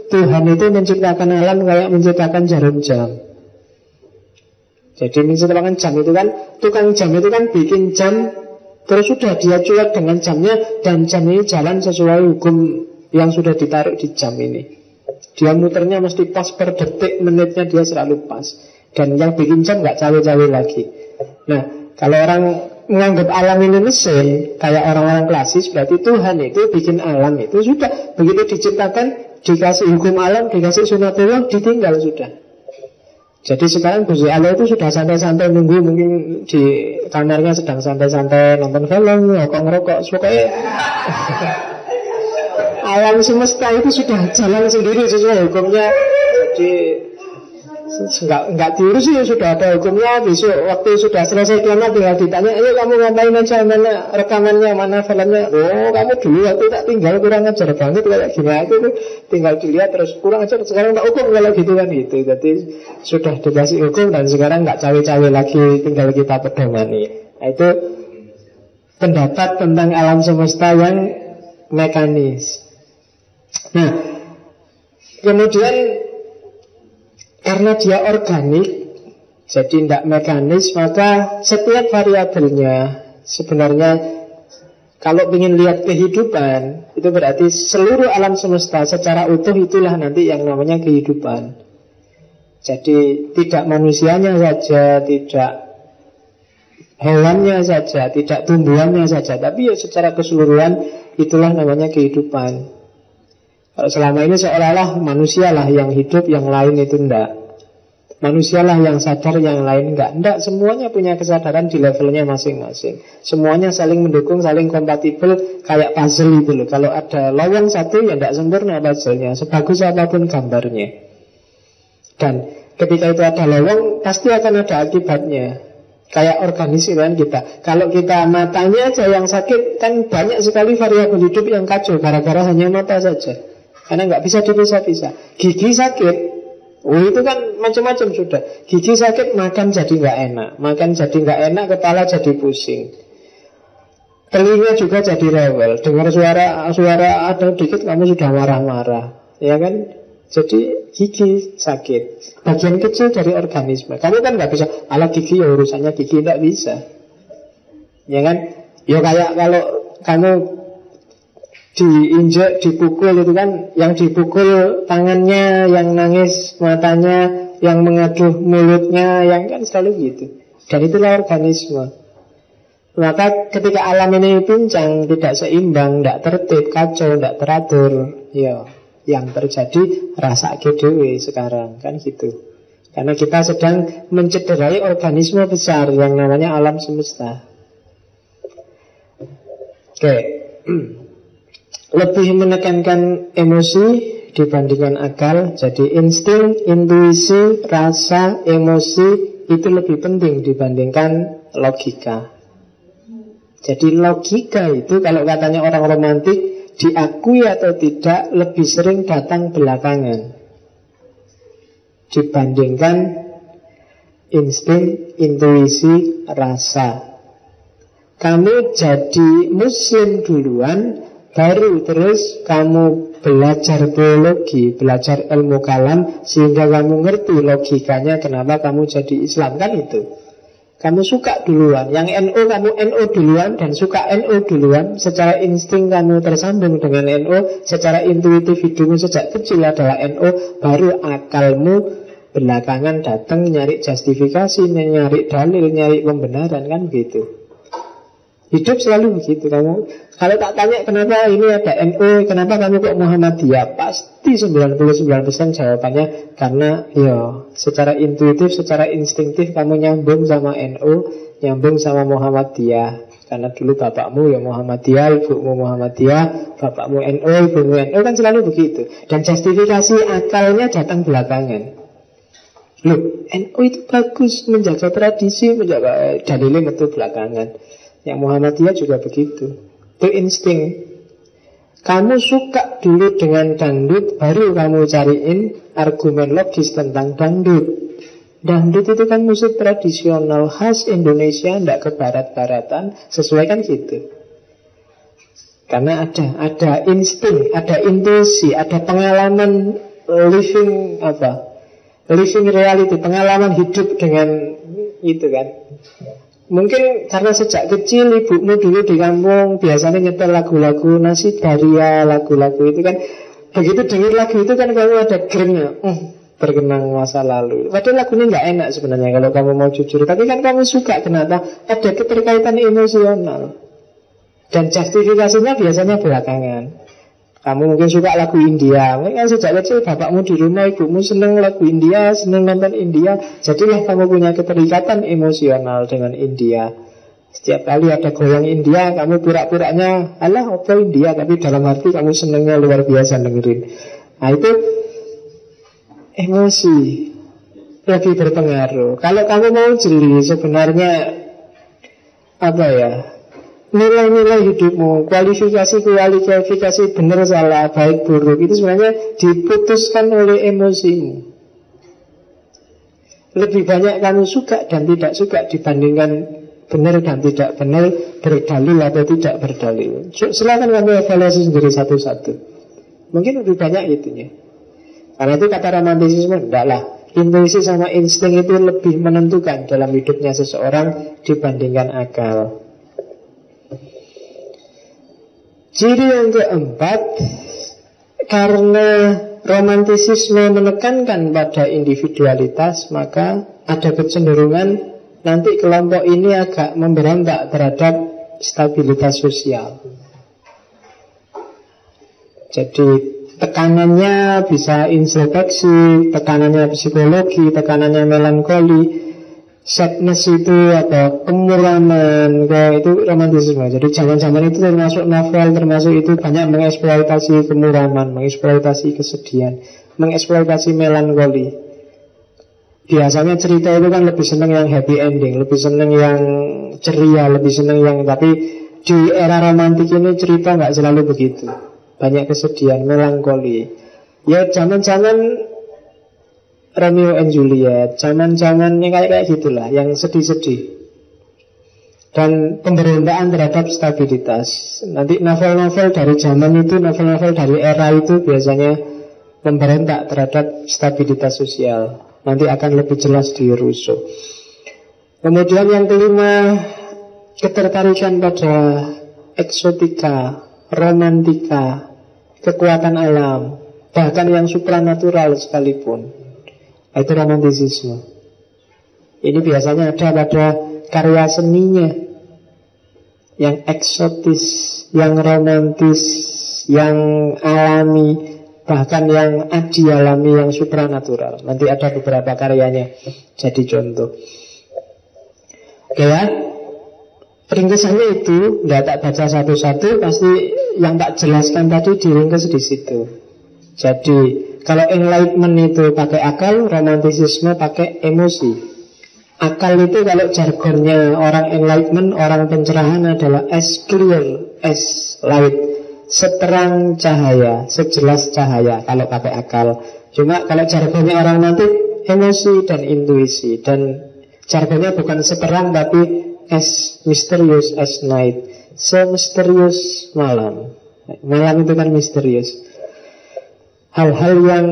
Tuhan itu menciptakan alam kayak menciptakan jarum jam. Jadi misalkan jam itu kan, tukang jam itu kan bikin jam, terus sudah dia cuek dengan jamnya, dan jam ini jalan sesuai hukum yang sudah ditaruh di jam ini. Dia muternya mesti pas per detik, menitnya dia selalu pas. Dan yang bikin jam nggak cawe-cawe lagi. Nah, kalau orang menganggap alam ini mesin, kayak orang-orang klasis, berarti Tuhan itu bikin alam itu sudah. Begitu diciptakan, dikasih hukum alam, dikasih sunatullah, ditinggal sudah. Jadi sekarang Gusti Allah itu sudah santai-santai nunggu, mungkin di kamarnya sedang santai-santai nonton film, ngerokok, pokoknya alam semesta itu sudah jalan sendiri sesuai hukumnya. Jadi Enggak diurus ya, sudah ada hukumnya. Besok waktu sudah selesai kiamat tinggal ditanya, ayo kamu ngapain aja, mana rekamannya, mana filmnya. Oh kamu dulu waktu tak tinggal kurang ajar banget kayak gini, itu tinggal dilihat terus kurang ajar, sekarang tak hukum kalau gitu kan gitu. Jadi sudah dikasih hukum dan sekarang nggak cawe-cawe lagi, tinggal kita pedomani. Nah, itu pendapat tentang alam semesta yang mekanis. Nah, kemudian karena dia organik, jadi tidak mekanis, maka setiap variabelnya sebenarnya, kalau ingin lihat kehidupan, itu berarti seluruh alam semesta secara utuh itulah nanti yang namanya kehidupan. Jadi tidak manusianya saja, tidak hewannya saja, tidak tumbuhannya saja, tapi ya secara keseluruhan itulah namanya kehidupan. Kalau selama ini seolah-olah manusialah yang hidup, yang lain itu enggak. Manusialah yang sadar, yang lain enggak. Semuanya punya kesadaran di levelnya masing-masing. Semuanya saling mendukung, saling kompatibel, kayak puzzle itu loh. Kalau ada lowong satu ya enggak sempurna puzzle-nya, sebagus apapun gambarnya. Dan ketika itu ada lowong, pasti akan ada akibatnya. Kayak organisme kan kita. Kalau kita matanya aja yang sakit, kan banyak sekali variabel hidup yang kacau gara-gara hanya mata saja. Karena nggak bisa dipisah-pisah. Gigi sakit, oh itu kan macam-macam sudah. Gigi sakit, makan jadi nggak enak, makan jadi nggak enak, kepala jadi pusing, telinga juga jadi rewel, dengar suara ada dikit kamu sudah marah-marah, ya kan? Jadi gigi sakit, bagian kecil dari organisme. Kamu kan nggak bisa, ala gigi ya urusannya gigi, nggak bisa, ya kan? Ya kayak kalau kamu diinjek, dipukul itu kan, yang dipukul tangannya, yang nangis matanya, yang mengaduh mulutnya, yang kan selalu gitu. Dan itulah organisme. Maka ketika alam ini pincang, tidak seimbang, tidak tertib, kacau, tidak teratur, ya yang terjadi rasa kedewe sekarang kan gitu. Karena kita sedang mencederai organisme besar yang namanya alam semesta. Oke. Lebih menekankan emosi dibandingkan akal. Jadi insting, intuisi, rasa, emosi itu lebih penting dibandingkan logika. Jadi logika itu kalau katanya orang romantik, diakui atau tidak lebih sering datang belakangan dibandingkan insting, intuisi, rasa. Kamu jadi muslim duluan, baru terus kamu belajar biologi, belajar ilmu kalam, sehingga kamu ngerti logikanya kenapa kamu jadi Islam. Kan itu. Kamu suka duluan. Yang NO kamu NO duluan, dan suka NO duluan. Secara insting kamu tersambung dengan NO, secara intuitif hidupmu sejak kecil adalah NO. Baru akalmu belakangan datang nyari justifikasi, nyari dalil, nyari pembenaran. Kan gitu. Hidup selalu begitu. Kamu kalau tak tanya kenapa ini ada NU, kenapa kamu kok Muhammadiyah, pasti 99% jawabannya karena ya secara intuitif, secara instinktif kamu nyambung sama NU, nyambung sama Muhammadiyah. Karena dulu bapakmu ya Muhammadiyah, ibumu Muhammadiyah, bapakmu NU, ibumu NU, kan selalu begitu. Dan justifikasi akalnya datang belakangan. Loh, NU itu bagus, menjaga tradisi, menjaga dalilnya itu belakangan. Yang Muhammadiyah juga begitu. Itu insting. Kamu suka dulu dengan dangdut, baru kamu cariin argumen logis tentang dangdut. Dangdut itu kan musik tradisional khas Indonesia, tidak ke barat-baratan, sesuai kan gitu. Karena ada insting, ada intuisi, ada pengalaman living reality, pengalaman hidup dengan Itu kan. Mungkin karena sejak kecil ibumu dulu di kampung biasanya nyetel lagu-lagu Nasib Daria, lagu-lagu itu kan. Begitu dengar lagu itu kan kamu ada gernya, berkenang masa lalu. Padahal lagunya nggak enak sebenarnya kalau kamu mau jujur. Tapi kan kamu suka, kenapa? Ada keterkaitan emosional. Dan justifikasinya biasanya belakangan. Kamu mungkin suka lagu India. Mungkin sejak kecil bapakmu di rumah, ibumu seneng lagu India, seneng nonton India. Jadilah kamu punya keterikatan emosional dengan India. Setiap kali ada goyang India, kamu pura-puranya alah apa India, tapi dalam hati kamu senengnya luar biasa dengerin. Nah itu emosi lebih berpengaruh. Kalau kamu mau jeli sebenarnya apa ya, nilai-nilai hidupmu, kualifikasi benar salah, baik buruk, itu sebenarnya diputuskan oleh emosimu. Lebih banyak kamu suka dan tidak suka dibandingkan benar dan tidak benar, berdalil atau tidak berdalil. Silakan kamu evaluasi sendiri satu-satu. Mungkin lebih banyak itunya. Karena itu kata romantisisme, enggaklah, intuisi sama insting itu lebih menentukan dalam hidupnya seseorang dibandingkan akal. Ciri yang keempat, karena romantisisme menekankan pada individualitas, maka ada kecenderungan nanti kelompok ini agak memberontak terhadap stabilitas sosial. Jadi tekanannya bisa introspeksi, tekanannya psikologi, tekanannya melankoli, sadness itu atau kemuraman, itu romantisisme. Jadi zaman-zaman itu termasuk novel, termasuk itu banyak mengeksploitasi kemuraman, mengeksploitasi kesedihan, mengeksploitasi melankoli. Biasanya cerita itu kan lebih seneng yang happy ending, lebih seneng yang ceria, lebih seneng yang, tapi di era romantik ini cerita nggak selalu begitu. Banyak kesedihan, melankoli. Ya zaman-zaman Romeo and Juliet, zaman-zamannya kayak gitulah, yang sedih-sedih. Dan pemberontakan terhadap stabilitas. Nanti novel-novel dari zaman itu, novel-novel dari era itu biasanya memberontak terhadap stabilitas sosial. Nanti akan lebih jelas di Rousseau. Kemudian yang kelima, ketertarikan pada eksotika, romantika, kekuatan alam, bahkan yang supranatural sekalipun. Itu romantisisme. Ini biasanya ada pada karya seninya, yang eksotis, yang romantis, yang alami, bahkan yang adi-alami, yang supranatural. Nanti ada beberapa karyanya jadi contoh. Oke ya, ringkesannya itu nggak tak baca satu-satu, pasti yang tak jelaskan tadi diringkes di situ. Jadi kalau enlightenment itu pakai akal, romantisisme pakai emosi. Akal itu kalau jargonnya orang enlightenment, orang pencerahan adalah as clear as light, seterang cahaya, sejelas cahaya kalau pakai akal. Cuma kalau jargonnya orang romantik, emosi dan intuisi. Dan jargonnya bukan seterang tapi as mysterious as night, semisterius malam. Malam itu kan misterius. Hal-hal yang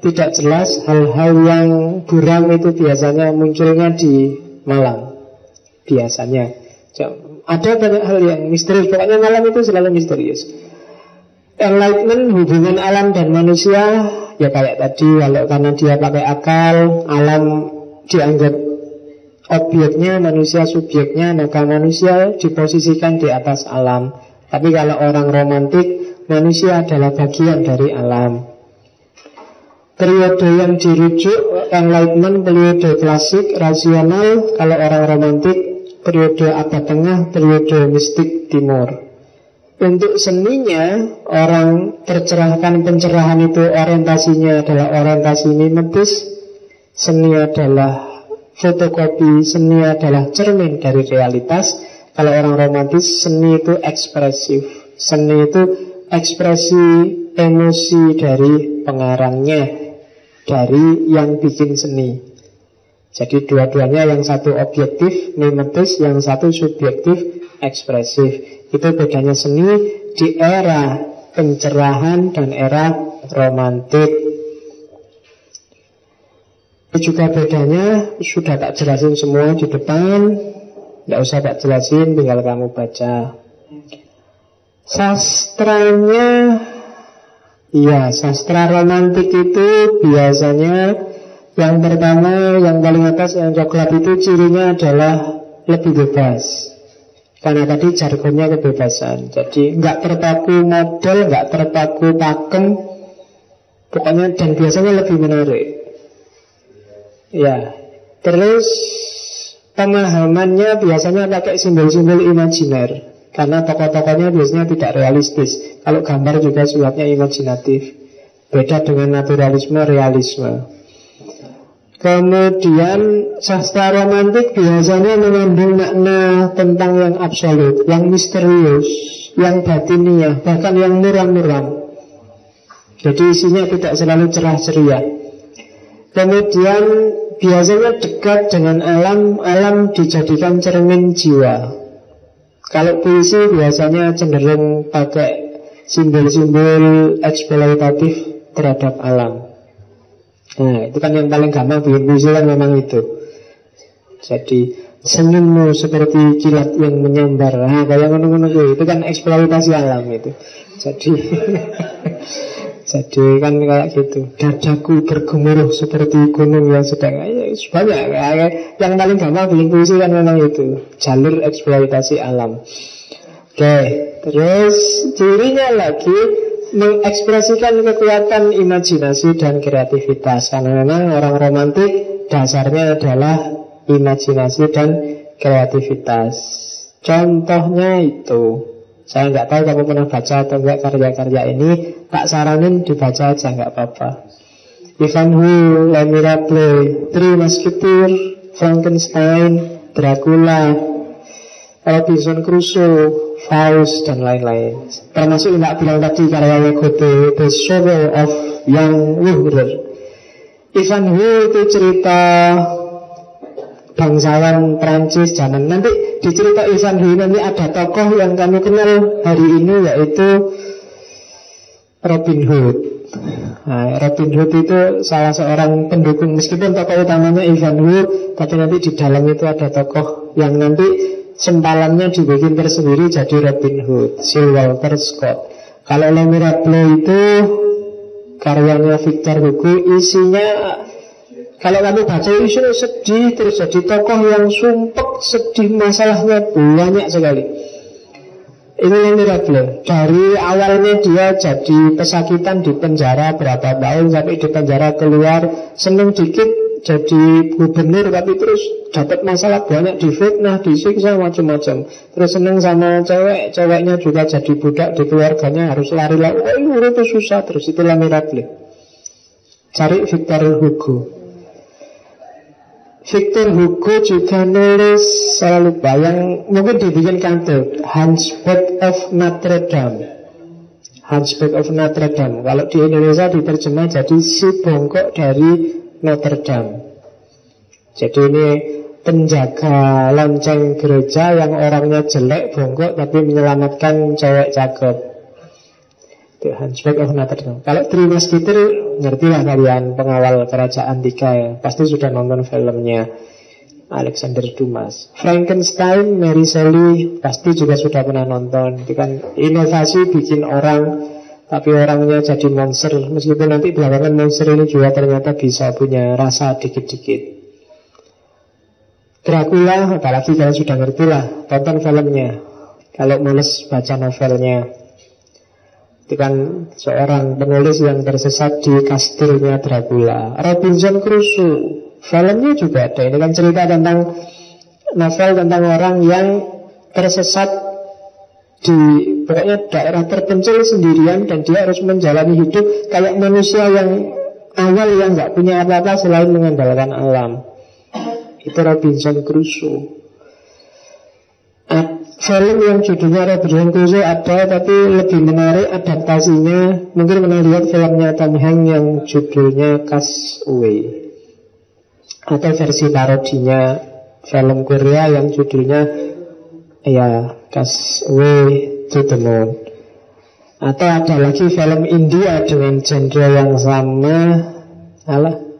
tidak jelas, hal-hal yang buram itu biasanya munculnya di malam. Biasanya ada banyak hal yang misterius, pokoknya malam itu selalu misterius. Enlightenment, hubungan alam dan manusia, ya kayak tadi, kalau karena dia pakai akal, alam dianggap objeknya, manusia subjeknya, maka manusia diposisikan di atas alam. Tapi kalau orang romantik, manusia adalah bagian dari alam. Periode yang dirujuk enlightenment, periode klasik, rasional. Kalau orang romantik, periode abad tengah, periode mistik timur. Untuk seninya, orang tercerahkan pencerahan itu orientasinya adalah orientasi mimetis. Seni adalah fotokopi, seni adalah cermin dari realitas. Kalau orang romantis, seni itu ekspresif. Seni itu ekspresi emosi dari pengarangnya, dari yang bikin seni. Jadi dua-duanya, yang satu objektif, mimetis, yang satu subjektif, ekspresif. Itu bedanya seni di era pencerahan dan era romantik. juga bedanya sudah tak jelasin semua di depan, tidak usah tak jelasin, tinggal kamu baca. Sastranya, ya sastra romantik itu biasanya yang pertama, yang paling atas, yang coklat itu cirinya adalah lebih bebas. Karena tadi jargonnya kebebasan. Jadi nggak terpaku model, nggak terpaku pakem, pokoknya, dan biasanya lebih menarik. Ya, terus pemahamannya biasanya pakai simbol-simbol imajiner. Karena tokoh-tokohnya biasanya tidak realistis. Kalau gambar juga sifatnya imajinatif. Beda dengan naturalisme, realisme. Kemudian sastra romantik biasanya mengandung makna tentang yang absolut, yang misterius, yang batiniah, bahkan yang muram-muram. Jadi isinya tidak selalu cerah ceria. Kemudian biasanya dekat dengan alam, alam dijadikan cermin jiwa. Kalau puisi biasanya cenderung pakai simbol-simbol eksploitatif terhadap alam. Nah, itu kan yang paling gampang bikin puisi kan memang itu. Jadi senyummu seperti kilat yang menyambar. Nah, kayak ngono-ngono itu kan eksploitasi alam itu. Jadi jadi kan kayak gitu. Dadaku bergemuruh seperti gunung yang sedang, ya, banyak. Yang paling gampang bikin puisi kan memang itu, jalur eksploitasi alam. Oke, terus cirinya lagi mengekspresikan kekuatan imajinasi dan kreativitas. Karena memang orang romantik dasarnya adalah imajinasi dan kreativitas. Contohnya itu, saya nggak tahu kamu pernah baca atau enggak karya-karya ini. Tak saranin dibaca aja, nggak apa-apa. Ivanhoe, Les Miserables, Three Musketeers, Frankenstein, Dracula, Robinson Crusoe, Faust, dan lain-lain. Termasuk yang bilang tadi karyanya Goethe, The Sorrow of Young Werther. Ivanhoe itu cerita bangsawan Prancis zaman. Nanti di cerita Ivanhoe nanti ada tokoh yang kamu kenal hari ini, yaitu Robin Hood. Nah, Robin Hood itu salah seorang pendukung, meskipun tokoh utamanya Ivanhoe, tapi nanti di dalam itu ada tokoh yang nanti sempalannya dibikin tersendiri jadi Robin Hood, Sir Walter Scott. Kalau Les Miserables itu karyanya Victor Hugo, isinya kalau kamu baca isinya sedih, terus jadi tokoh yang sumpek, sedih, masalahnya banyak sekali. Ini Les Miserables. Dari awalnya dia jadi pesakitan di penjara berapa tahun, sampai di penjara keluar, seneng dikit jadi gubernur, tapi terus dapat masalah banyak, difitnah, disiksa, macam-macam. Terus seneng sama cewek, ceweknya juga jadi budak di keluarganya, harus lari-lari. Oh, ini itu susah. Terus itu Les Miserables. Cari Victor Hugo. Victor Hugo juga nulis, saya lupa, yang mungkin dibikin kantor, Hunchback of Notre Dame. Hunchback of Notre Dame. Kalau di Indonesia diterjemah jadi si bongkok dari Notre Dame. Jadi ini penjaga lonceng gereja yang orangnya jelek, bongkok, tapi menyelamatkan cewek cakep. Itu Hunchback of Notre Dame. Kalau Three Musketeers, ngertilah kalian, pengawal kerajaan tiga ya. Pasti sudah nonton filmnya Alexander Dumas. Frankenstein, Mary Shelley, pasti juga sudah pernah nonton. Itu kan inovasi bikin orang, tapi orangnya jadi monster. Meskipun nanti belakangan monster ini juga ternyata bisa punya rasa dikit-dikit. Dracula, apalagi kalian sudah ngerti lah, tonton filmnya. Kalau males baca novelnya, itu kan seorang penulis yang tersesat di kastilnya Dracula. Robinson Crusoe, filmnya juga ada. Ini kan cerita tentang novel tentang orang yang tersesat di pokoknya daerah terpencil sendirian, dan dia harus menjalani hidup kayak manusia yang awal yang nggak punya apa-apa selain mengandalkan alam. Itu Robinson Crusoe. Film yang judulnya Robinson Crusoe ada, tapi lebih menarik adaptasinya. Mungkin pernah lihat filmnya Tom Hanks yang judulnya Castaway, atau versi parodinya film Korea yang judulnya ya Castaway to the Moon. Atau ada lagi film India dengan genre yang sama,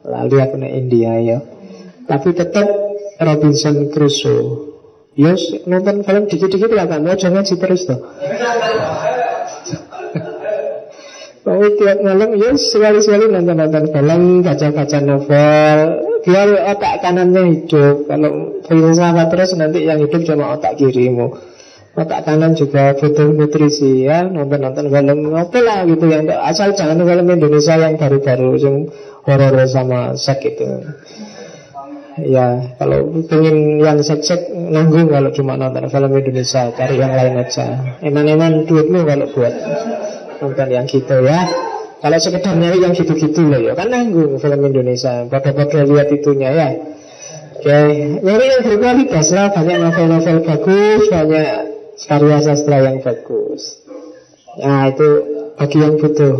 Lalu aku nek India ya. Tapi tetap Robinson Crusoe. Yos nonton film dikit-dikit lah kan, mau jangan ngaji terus tuh. Mau tiap malam ya sekali-sekali nonton film, baca-baca novel, biar otak kanannya hidup. Kalau filsafat terus nanti yang hidup cuma otak kirimu. Otak kanan juga butuh nutrisi ya, nonton film apa lah gitu yang asal jangan film Indonesia yang baru-baru yang horor sama seks itu. Ya, kalau pengen yang seks nanggung kalau cuma nonton film Indonesia, cari yang lain aja. Eman-eman duitmu kalau buat nonton yang gitu ya. Kalau sekedar nyari yang gitu-gitu loh ya, kan nanggung film Indonesia. Pada lihat itunya ya. Oke, nyari yang berkualitas lah. Banyak novel-novel bagus, banyak karya sastra yang bagus. Nah itu bagi yang butuh.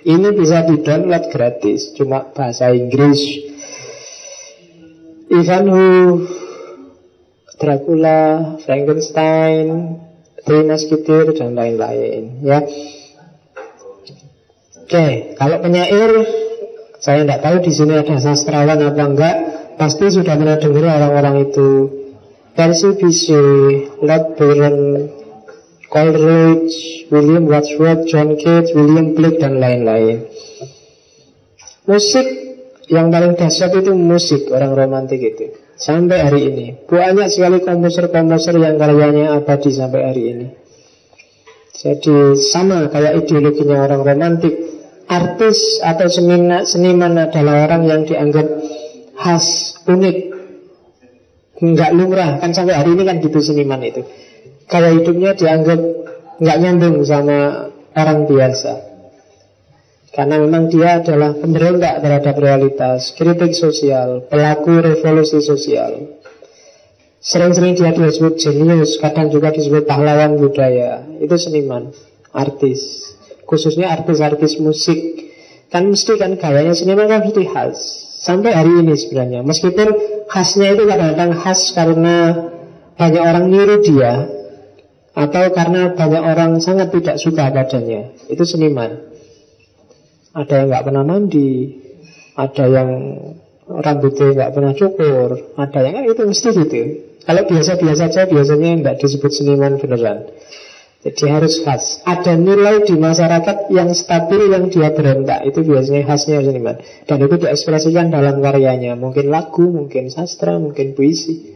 Ini bisa di-download gratis, cuma bahasa Inggris. Ivanhoe, Dracula, Frankenstein, Three Musketeers dan lain-lain ya. Oke, kalau penyair saya tidak tahu di sini ada sastrawan apa enggak. Pasti sudah pernah dengar orang-orang itu. Percy Bysshe, Lord Byron, Coleridge, William Wordsworth, John Keats, William Blake dan lain-lain. Musik yang paling dahsyat itu musik orang romantik itu. Sampai hari ini banyak sekali komposer-komposer yang karyanya abadi sampai hari ini. Jadi sama kayak ideologinya orang romantik. Artis atau seniman adalah orang yang dianggap khas, unik, nggak lumrah. Kan sampai hari ini kan gitu seniman itu. Gaya hidupnya dianggap nggak nyambung sama orang biasa. Karena memang dia adalah pemberontak terhadap realitas, kritik sosial, pelaku revolusi sosial. Sering-sering dia disebut jenius, kadang juga disebut pahlawan budaya. Itu seniman, artis. Khususnya artis-artis musik. Kan mesti kan gayanya seniman kan mesti khas. Sampai hari ini sebenarnya. Meskipun khasnya itu kadang-kadang khas karena banyak orang niru dia, atau karena banyak orang sangat tidak suka padanya. Itu seniman. Ada yang nggak pernah mandi, ada yang rambutnya nggak pernah cukur, ada yang itu mesti gitu. Kalau biasa-biasa saja biasanya nggak disebut seniman beneran. Jadi harus khas. Ada nilai di masyarakat yang stabil, yang dia berontak. Itu biasanya khasnya seniman. Dan itu diekspresikan dalam karyanya. Mungkin lagu, mungkin sastra, mungkin puisi.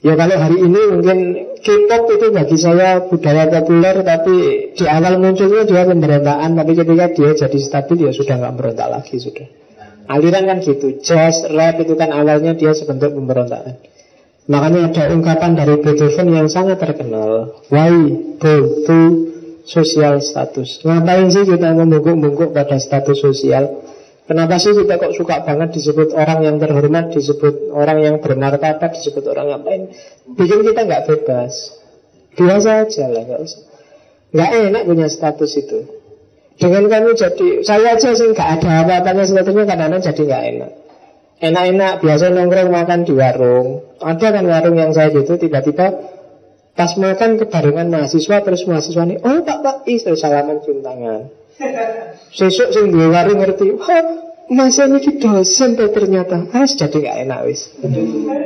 Ya kalau hari ini mungkin K-pop itu bagi saya budaya populer. Tapi di awal munculnya dia pemberontakan. Tapi ketika dia jadi stabil ya sudah nggak berontak lagi sudah. Aliran kan gitu. Jazz, rap itu kan awalnya dia sebentuk pemberontakan. Makanya ada ungkapan dari Beethoven yang sangat terkenal. Why go to social status? Ngapain sih kita membungkuk-bungkuk pada status sosial? Kenapa sih kita kok suka banget disebut orang yang terhormat, disebut orang yang bermartabat, disebut orang ngapain? Bikin kita nggak bebas. Biasa aja lah, nggak usah. Nggak enak punya status itu. Dengan kamu jadi, saya aja sih nggak ada apa-apanya sebetulnya kadang-kadang jadi nggak enak. Enak-enak biasa nongkrong makan di warung. Ada kan warung yang saya gitu, tiba-tiba pas makan kebarengan mahasiswa, terus mahasiswa ini, oh pak, terus salaman cium tangan. Sesuk sing duwe warung ngerti, Mas ini dosen tuh ternyata. Jadi gak enak wis.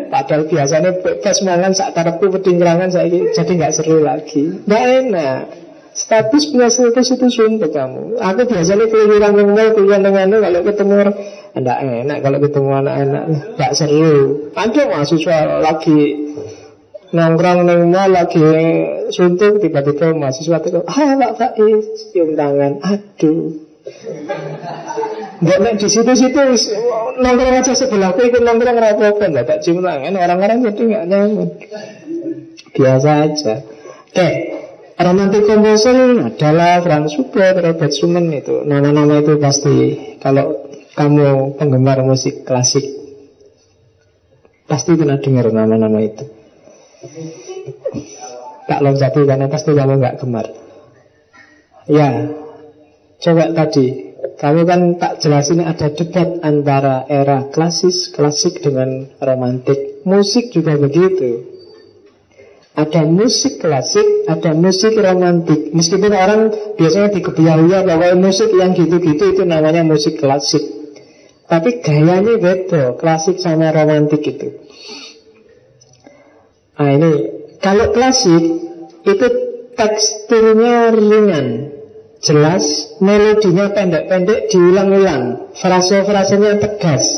Padahal biasanya pas mangan sak karepku pedingrangan saya jadi gak seru lagi. Gak enak. Status punya status itu sumpah kamu. Aku biasanya keluyuran yang mal, keluyuran dengan kalau ketemu orang, enggak enak kalau ketemu anak-anak, enggak seru. Ada mahasiswa lagi nongkrong neng mal lagi suntuk, tiba-tiba mahasiswa itu, Pak Faiz, cium tangan, aduh. Enggak di situ-situ nongkrong aja sebelahku ikut nongkrong apa-apa, enggak tak cium tangan, orang-orang jadi enggak nyaman. Biasa aja. Oke. Romantic composer adalah Franz Schubert, Robert Schumann itu. Nama-nama itu pasti kalau kamu penggemar musik klasik pasti pernah dengar nama-nama itu. Tak loncati karena pasti kamu nggak gemar. Ya, coba tadi kamu kan tak jelasin ada debat antara era klasik dengan romantik. Musik juga begitu. Ada musik klasik, ada musik romantik. Meskipun orang biasanya dikebiahuya bahwa musik yang gitu-gitu itu namanya musik klasik. Tapi gayanya beda, klasik sama romantik itu. Nah ini, kalau klasik itu teksturnya ringan, jelas, melodinya pendek-pendek, diulang-ulang, frase-frasenya tegas,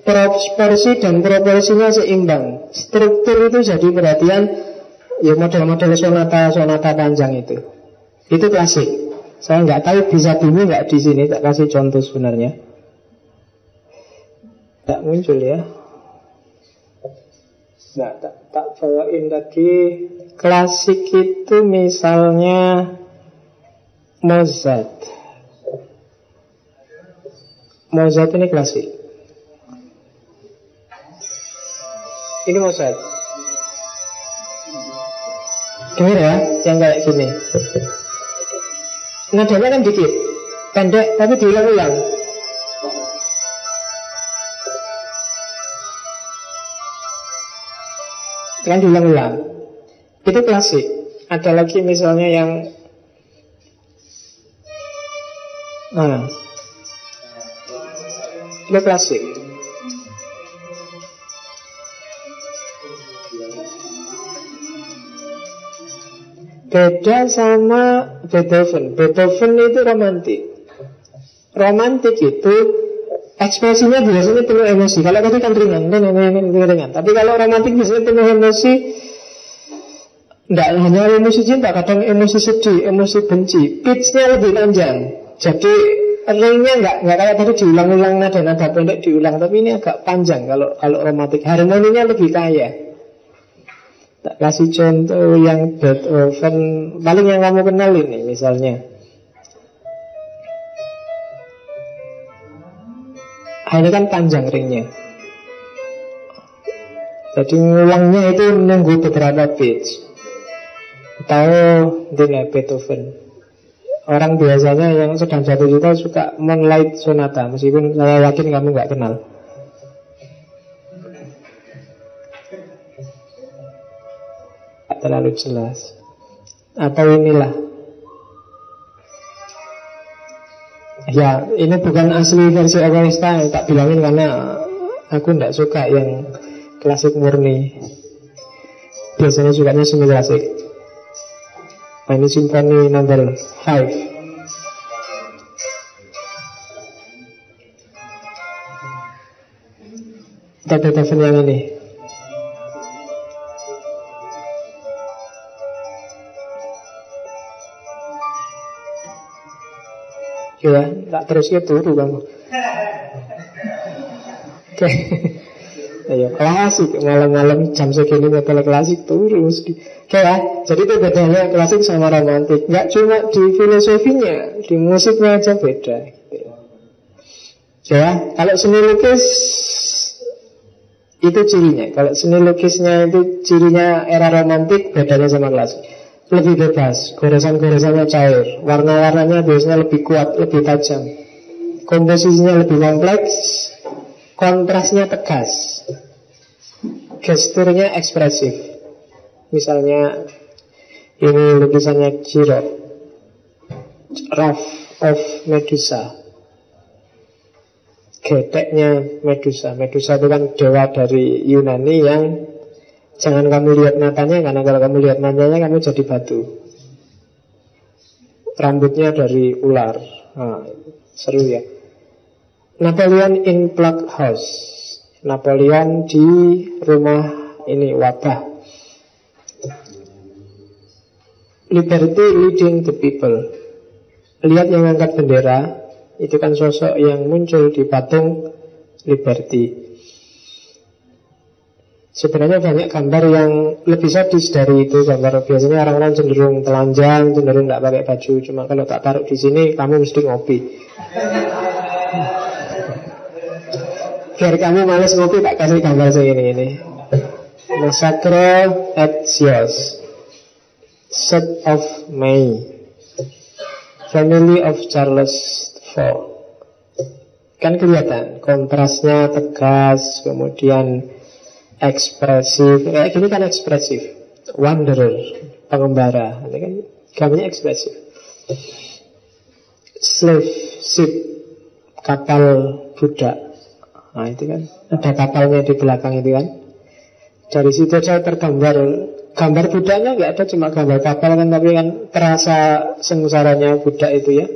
proporsi dan proporsinya seimbang. Struktur itu jadi perhatian. Ya model-model sonata panjang itu klasik. Saya nggak tahu bisa bunyi nggak di sini. Tak kasih contoh sebenarnya. Tak muncul ya. Nggak, tak bawain tadi. Klasik itu misalnya Mozart. Mozart ini klasik. Ini Mozart. Dengar ya, yang kayak gini. Nadanya kan dikit, pendek, tapi diulang-ulang. Kan diulang-ulang. Itu klasik. Ada lagi misalnya yang itu klasik. Beda sama Beethoven. Beethoven itu romantik. Romantik itu ekspresinya biasanya penuh emosi. Kalau tadi kan ringan. Tapi kalau romantik biasanya penuh emosi. Tidak hanya emosi cinta, kadang emosi sedih, emosi benci. Pitch-nya lebih panjang. Jadi ringnya nggak kayak tadi diulang-ulang nada pendek diulang. Tapi ini agak panjang kalau romantik. Harmoninya lebih kaya. Tak kasih contoh yang Beethoven paling yang kamu kenal ini misalnya. Ini kan panjang ringnya. Jadi ngulangnya itu nunggu beberapa pitch. Tahu ini Beethoven. Orang biasanya yang sedang jatuh cinta suka Moonlight Sonata. Meskipun saya yakin kamu nggak kenal. Terlalu jelas. Atau inilah. Ya, ini bukan asli versi orkestra. Tak bilangin karena aku tidak suka yang klasik murni. Biasanya sukanya semi klasik. Ini Symphony number 5. Kita Beethoven yang ini. Ya, tak terus ya turu kamu. Oke. Ya, klasik malam-malam jam segini metal klasik terus. Oke ya, jadi itu bedanya klasik sama romantik. Nggak cuma di filosofinya, di musiknya aja beda. Ya, kalau seni lukis itu cirinya. Kalau seni lukisnya itu cirinya era romantik, bedanya sama klasik. Lebih bebas, goresan-goresannya cair, warna-warnanya biasanya lebih kuat, lebih tajam, komposisinya lebih kompleks, kontrasnya tegas, gesturnya ekspresif. Misalnya ini lukisannya Giraud, Wrath of Medusa. Geteknya Medusa. Medusa itu kan dewa dari Yunani yang jangan kamu lihat matanya, karena kalau kamu lihat matanya kamu jadi batu. Rambutnya dari ular. Seru ya. Napoleon in Plague House. Napoleon di rumah ini wabah. Liberty leading the people. Lihat yang angkat bendera. Itu kan sosok yang muncul di patung Liberty. Sebenarnya banyak gambar yang lebih sadis dari itu. Gambar biasanya orang-orang cenderung telanjang, cenderung tidak pakai baju. Cuma kalau tak taruh di sini, kamu mesti ngopi. Biar kamu males ngopi, tak kasih gambar segini ini. Massacre at Sios, 7 of May, Family of Charles IV. Kan kelihatan kontrasnya tegas, kemudian ekspresif. Kayak gini kan ekspresif. Wanderer, pengembara. Ini kan gambarnya ekspresif. Slave ship, kapal budak. Nah itu kan ada kapalnya di belakang itu kan. Dari situ saya tergambar. Gambar budaknya nggak ada, cuma gambar kapal kan, tapi kan terasa sengsaranya budak itu ya.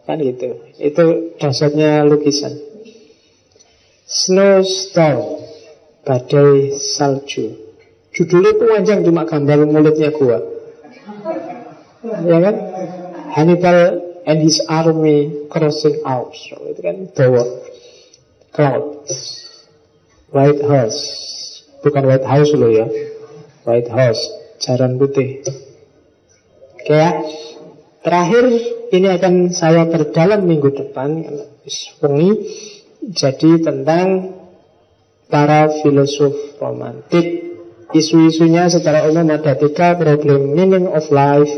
Kan gitu. Itu dasarnya lukisan. Snowstorm, badai salju. Judulnya panjang, cuma gambar mulutnya gua. Ya kan? Hannibal and his army crossing Alps. So, itu kan the word. Clouds. White House. Bukan White House loh ya. White House, jaran putih. Oke ya. Terakhir ini akan saya perdalam minggu depan, wengi. Jadi tentang para filosof romantik. Isu-isunya secara umum ada 3: problem meaning of life,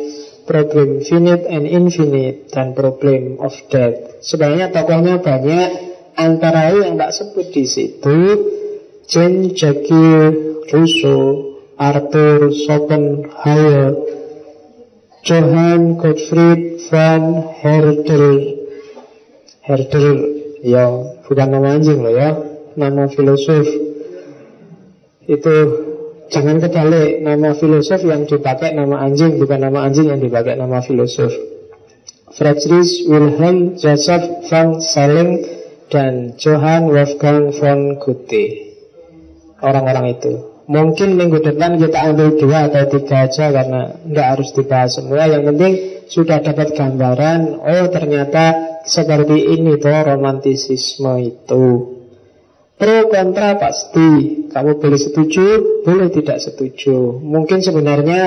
problem finite and infinite, dan problem of death. Sebenarnya tokohnya banyak, antara yang tak sebut di situ Jean-Jacques Rousseau, Arthur Schopenhauer, Johann Gottfried von Herder. Herder, ya bukan nama anjing loh ya, nama filosof. Itu jangan kebalik, nama filosof yang dipakai nama anjing, bukan nama anjing yang dipakai nama filosof. Friedrich Wilhelm Joseph von Schelling dan Johann Wolfgang von Goethe. Orang-orang itu. Mungkin minggu depan kita ambil 2 atau 3 aja, karena nggak harus dibahas semua. Yang penting sudah dapat gambaran. Oh ternyata seperti ini tuh romantisisme itu. Pro kontra pasti. Kamu boleh setuju, boleh tidak setuju. Mungkin sebenarnya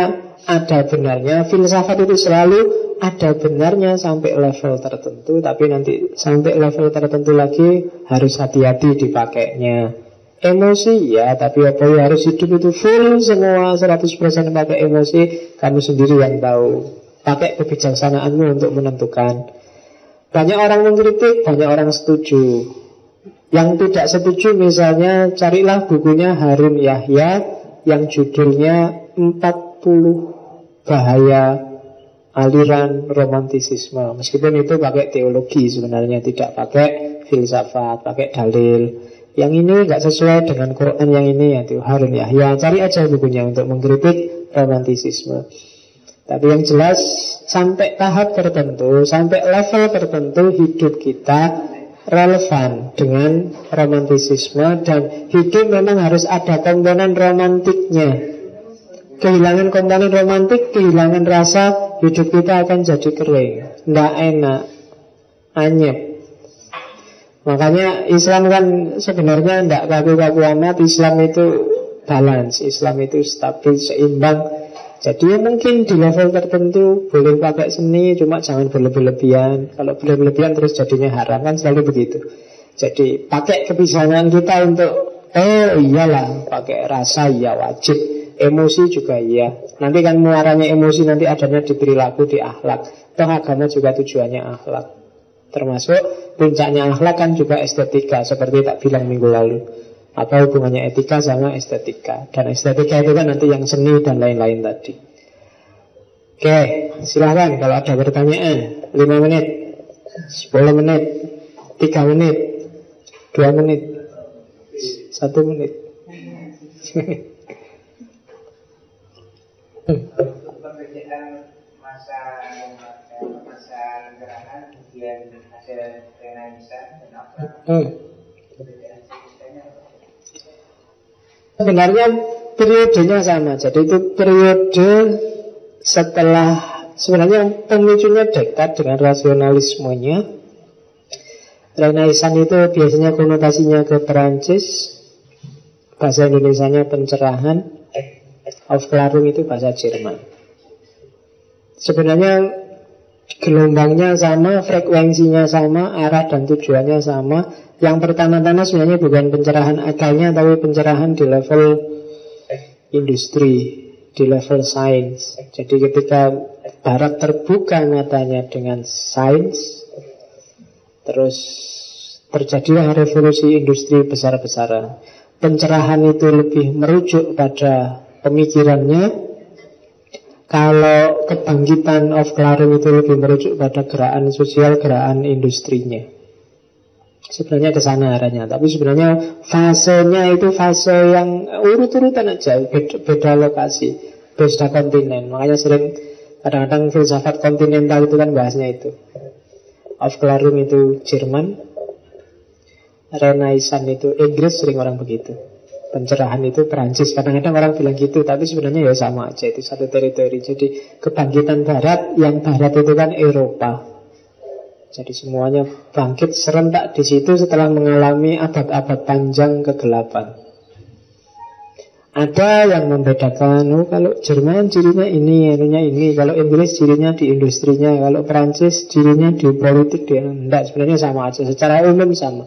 ada benarnya. Filsafat itu selalu ada benarnya sampai level tertentu, tapi nanti sampai level tertentu lagi harus hati-hati dipakainya. Emosi ya, tapi apa ya, harus hidup itu full semua 100% pakai emosi. Kamu sendiri yang tahu. Pakai kebijaksanaanmu untuk menentukan. Banyak orang mengkritik, banyak orang setuju. Yang tidak setuju misalnya carilah bukunya Harun Yahya yang judulnya 40 Bahaya Aliran Romantisisme. Meskipun itu pakai teologi sebenarnya, tidak pakai filsafat, pakai dalil. Yang ini nggak sesuai dengan Quran, yang ini yaitu Harun Yahya. Cari aja bukunya untuk mengkritik romantisisme. Tapi yang jelas sampai tahap tertentu, sampai level tertentu hidup kita relevan dengan romantisisme. Dan hidup memang harus ada komponen romantiknya. Kehilangan komponen romantik, kehilangan rasa, hidup kita akan jadi kering, nggak enak, anyep. Makanya Islam kan sebenarnya tidak kaku-kaku amat. Islam itu balance, Islam itu stabil, seimbang. Jadi ya mungkin di level tertentu boleh pakai seni, cuma jangan berlebih-lebihan. Kalau berlebih-lebihan terus jadinya haram, kan selalu begitu. Jadi pakai kebijaksanaan kita untuk iyalah, pakai rasa ya wajib, emosi juga iya. Nanti kan muaranya emosi nanti adanya di perilaku, di akhlak. Toh agama juga tujuannya akhlak. Termasuk puncaknya akhlak kan juga estetika, seperti tak bilang minggu lalu. Apa hubungannya etika sama estetika? Dan estetika itu kan nanti yang seni dan lain-lain tadi. Oke, silahkan kalau ada pertanyaan. 5 menit, 10 menit, 3 menit, 2 menit, 1 menit. Perbedaan masa gerakan kemudian hasil analisa dan apa perbedaan sistemnya? Sebenarnya periodenya sama. Jadi itu periode setelah, sebenarnya pemicunya dekat dengan rasionalismenya. Renaissance itu biasanya konotasinya ke Perancis, bahasa Indonesianya pencerahan. Aufklärung itu bahasa Jerman. Sebenarnya gelombangnya sama, frekuensinya sama, arah dan tujuannya sama. Yang pertama-tama sebenarnya bukan pencerahan akalnya, tapi pencerahan di level industri, di level sains. Jadi ketika Barat terbuka matanya dengan sains, terus terjadilah revolusi industri besar-besaran. Pencerahan itu lebih merujuk pada pemikirannya. Kalau kebangkitan Aufklärung itu lebih merujuk pada gerakan sosial, gerakan industrinya. Sebenarnya ke sana arahnya, tapi sebenarnya fasenya itu fase yang urut-urutan aja, beda lokasi, beda kontinen. Makanya sering kadang-kadang filsafat kontinental itu kan bahasnya itu. Aufklärung itu Jerman, Renaissance itu Inggris, sering orang begitu. Pencerahan itu Perancis, kadang-kadang orang bilang gitu, tapi sebenarnya ya sama aja, itu satu teritori. Jadi kebangkitan barat, yang barat itu kan Eropa. Jadi semuanya bangkit serentak di situ setelah mengalami abad-abad panjang kegelapan. Ada yang membedakan, kalau Jerman cirinya ini, anunya ini, kalau Inggris cirinya di industrinya, kalau Perancis cirinya di politik, dia enggak, sebenarnya sama aja, secara umum sama.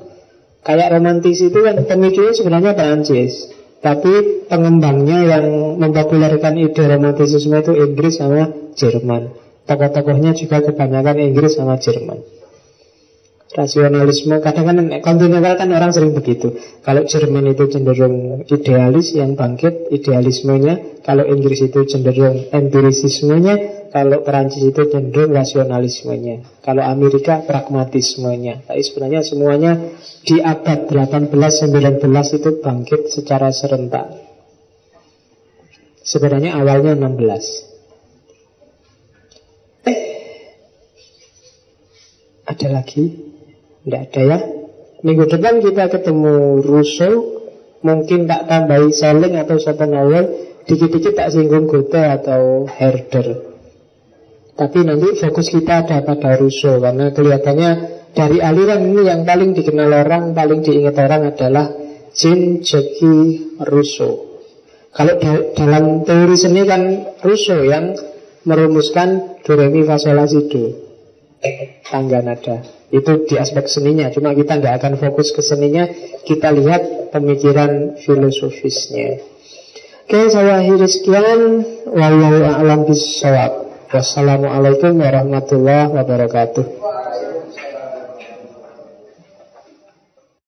Kayak romantis itu kan pemicunya sebenarnya Perancis, tapi pengembangnya yang mempopulerkan ide romantisisme itu Inggris sama Jerman. Tokoh-tokohnya juga kebanyakan Inggris sama Jerman. Rasionalisme, kadang-kadang kontinental kan orang sering begitu. Kalau Jerman itu cenderung idealis yang bangkit, idealismenya. Kalau Inggris itu cenderung empirisismenya. Kalau Perancis itu cenderung rasionalismenya. Kalau Amerika pragmatismenya. Tapi sebenarnya semuanya di abad 18-19 itu bangkit secara serentak. Sebenarnya awalnya 16. Ada lagi? Tidak ada ya. Minggu depan kita ketemu Rousseau. Mungkin tak tambahi Schelling atau Schopenhauer. Dikit-dikit tak singgung Goethe atau Herder. Tapi nanti fokus kita ada pada Rousseau. Karena kelihatannya dari aliran ini yang paling dikenal orang, paling diingat orang adalah Jean-Jacques Rousseau. Kalau dalam teori seni kan Rousseau yang merumuskan do re mi fa sol la si do, tangga nada. Itu di aspek seninya. Cuma kita nggak akan fokus ke seninya. Kita lihat pemikiran filosofisnya. Oke, saya akhiri sekian. Wallahu a'lam bishawab. Wassalamualaikum warahmatullahi wabarakatuh.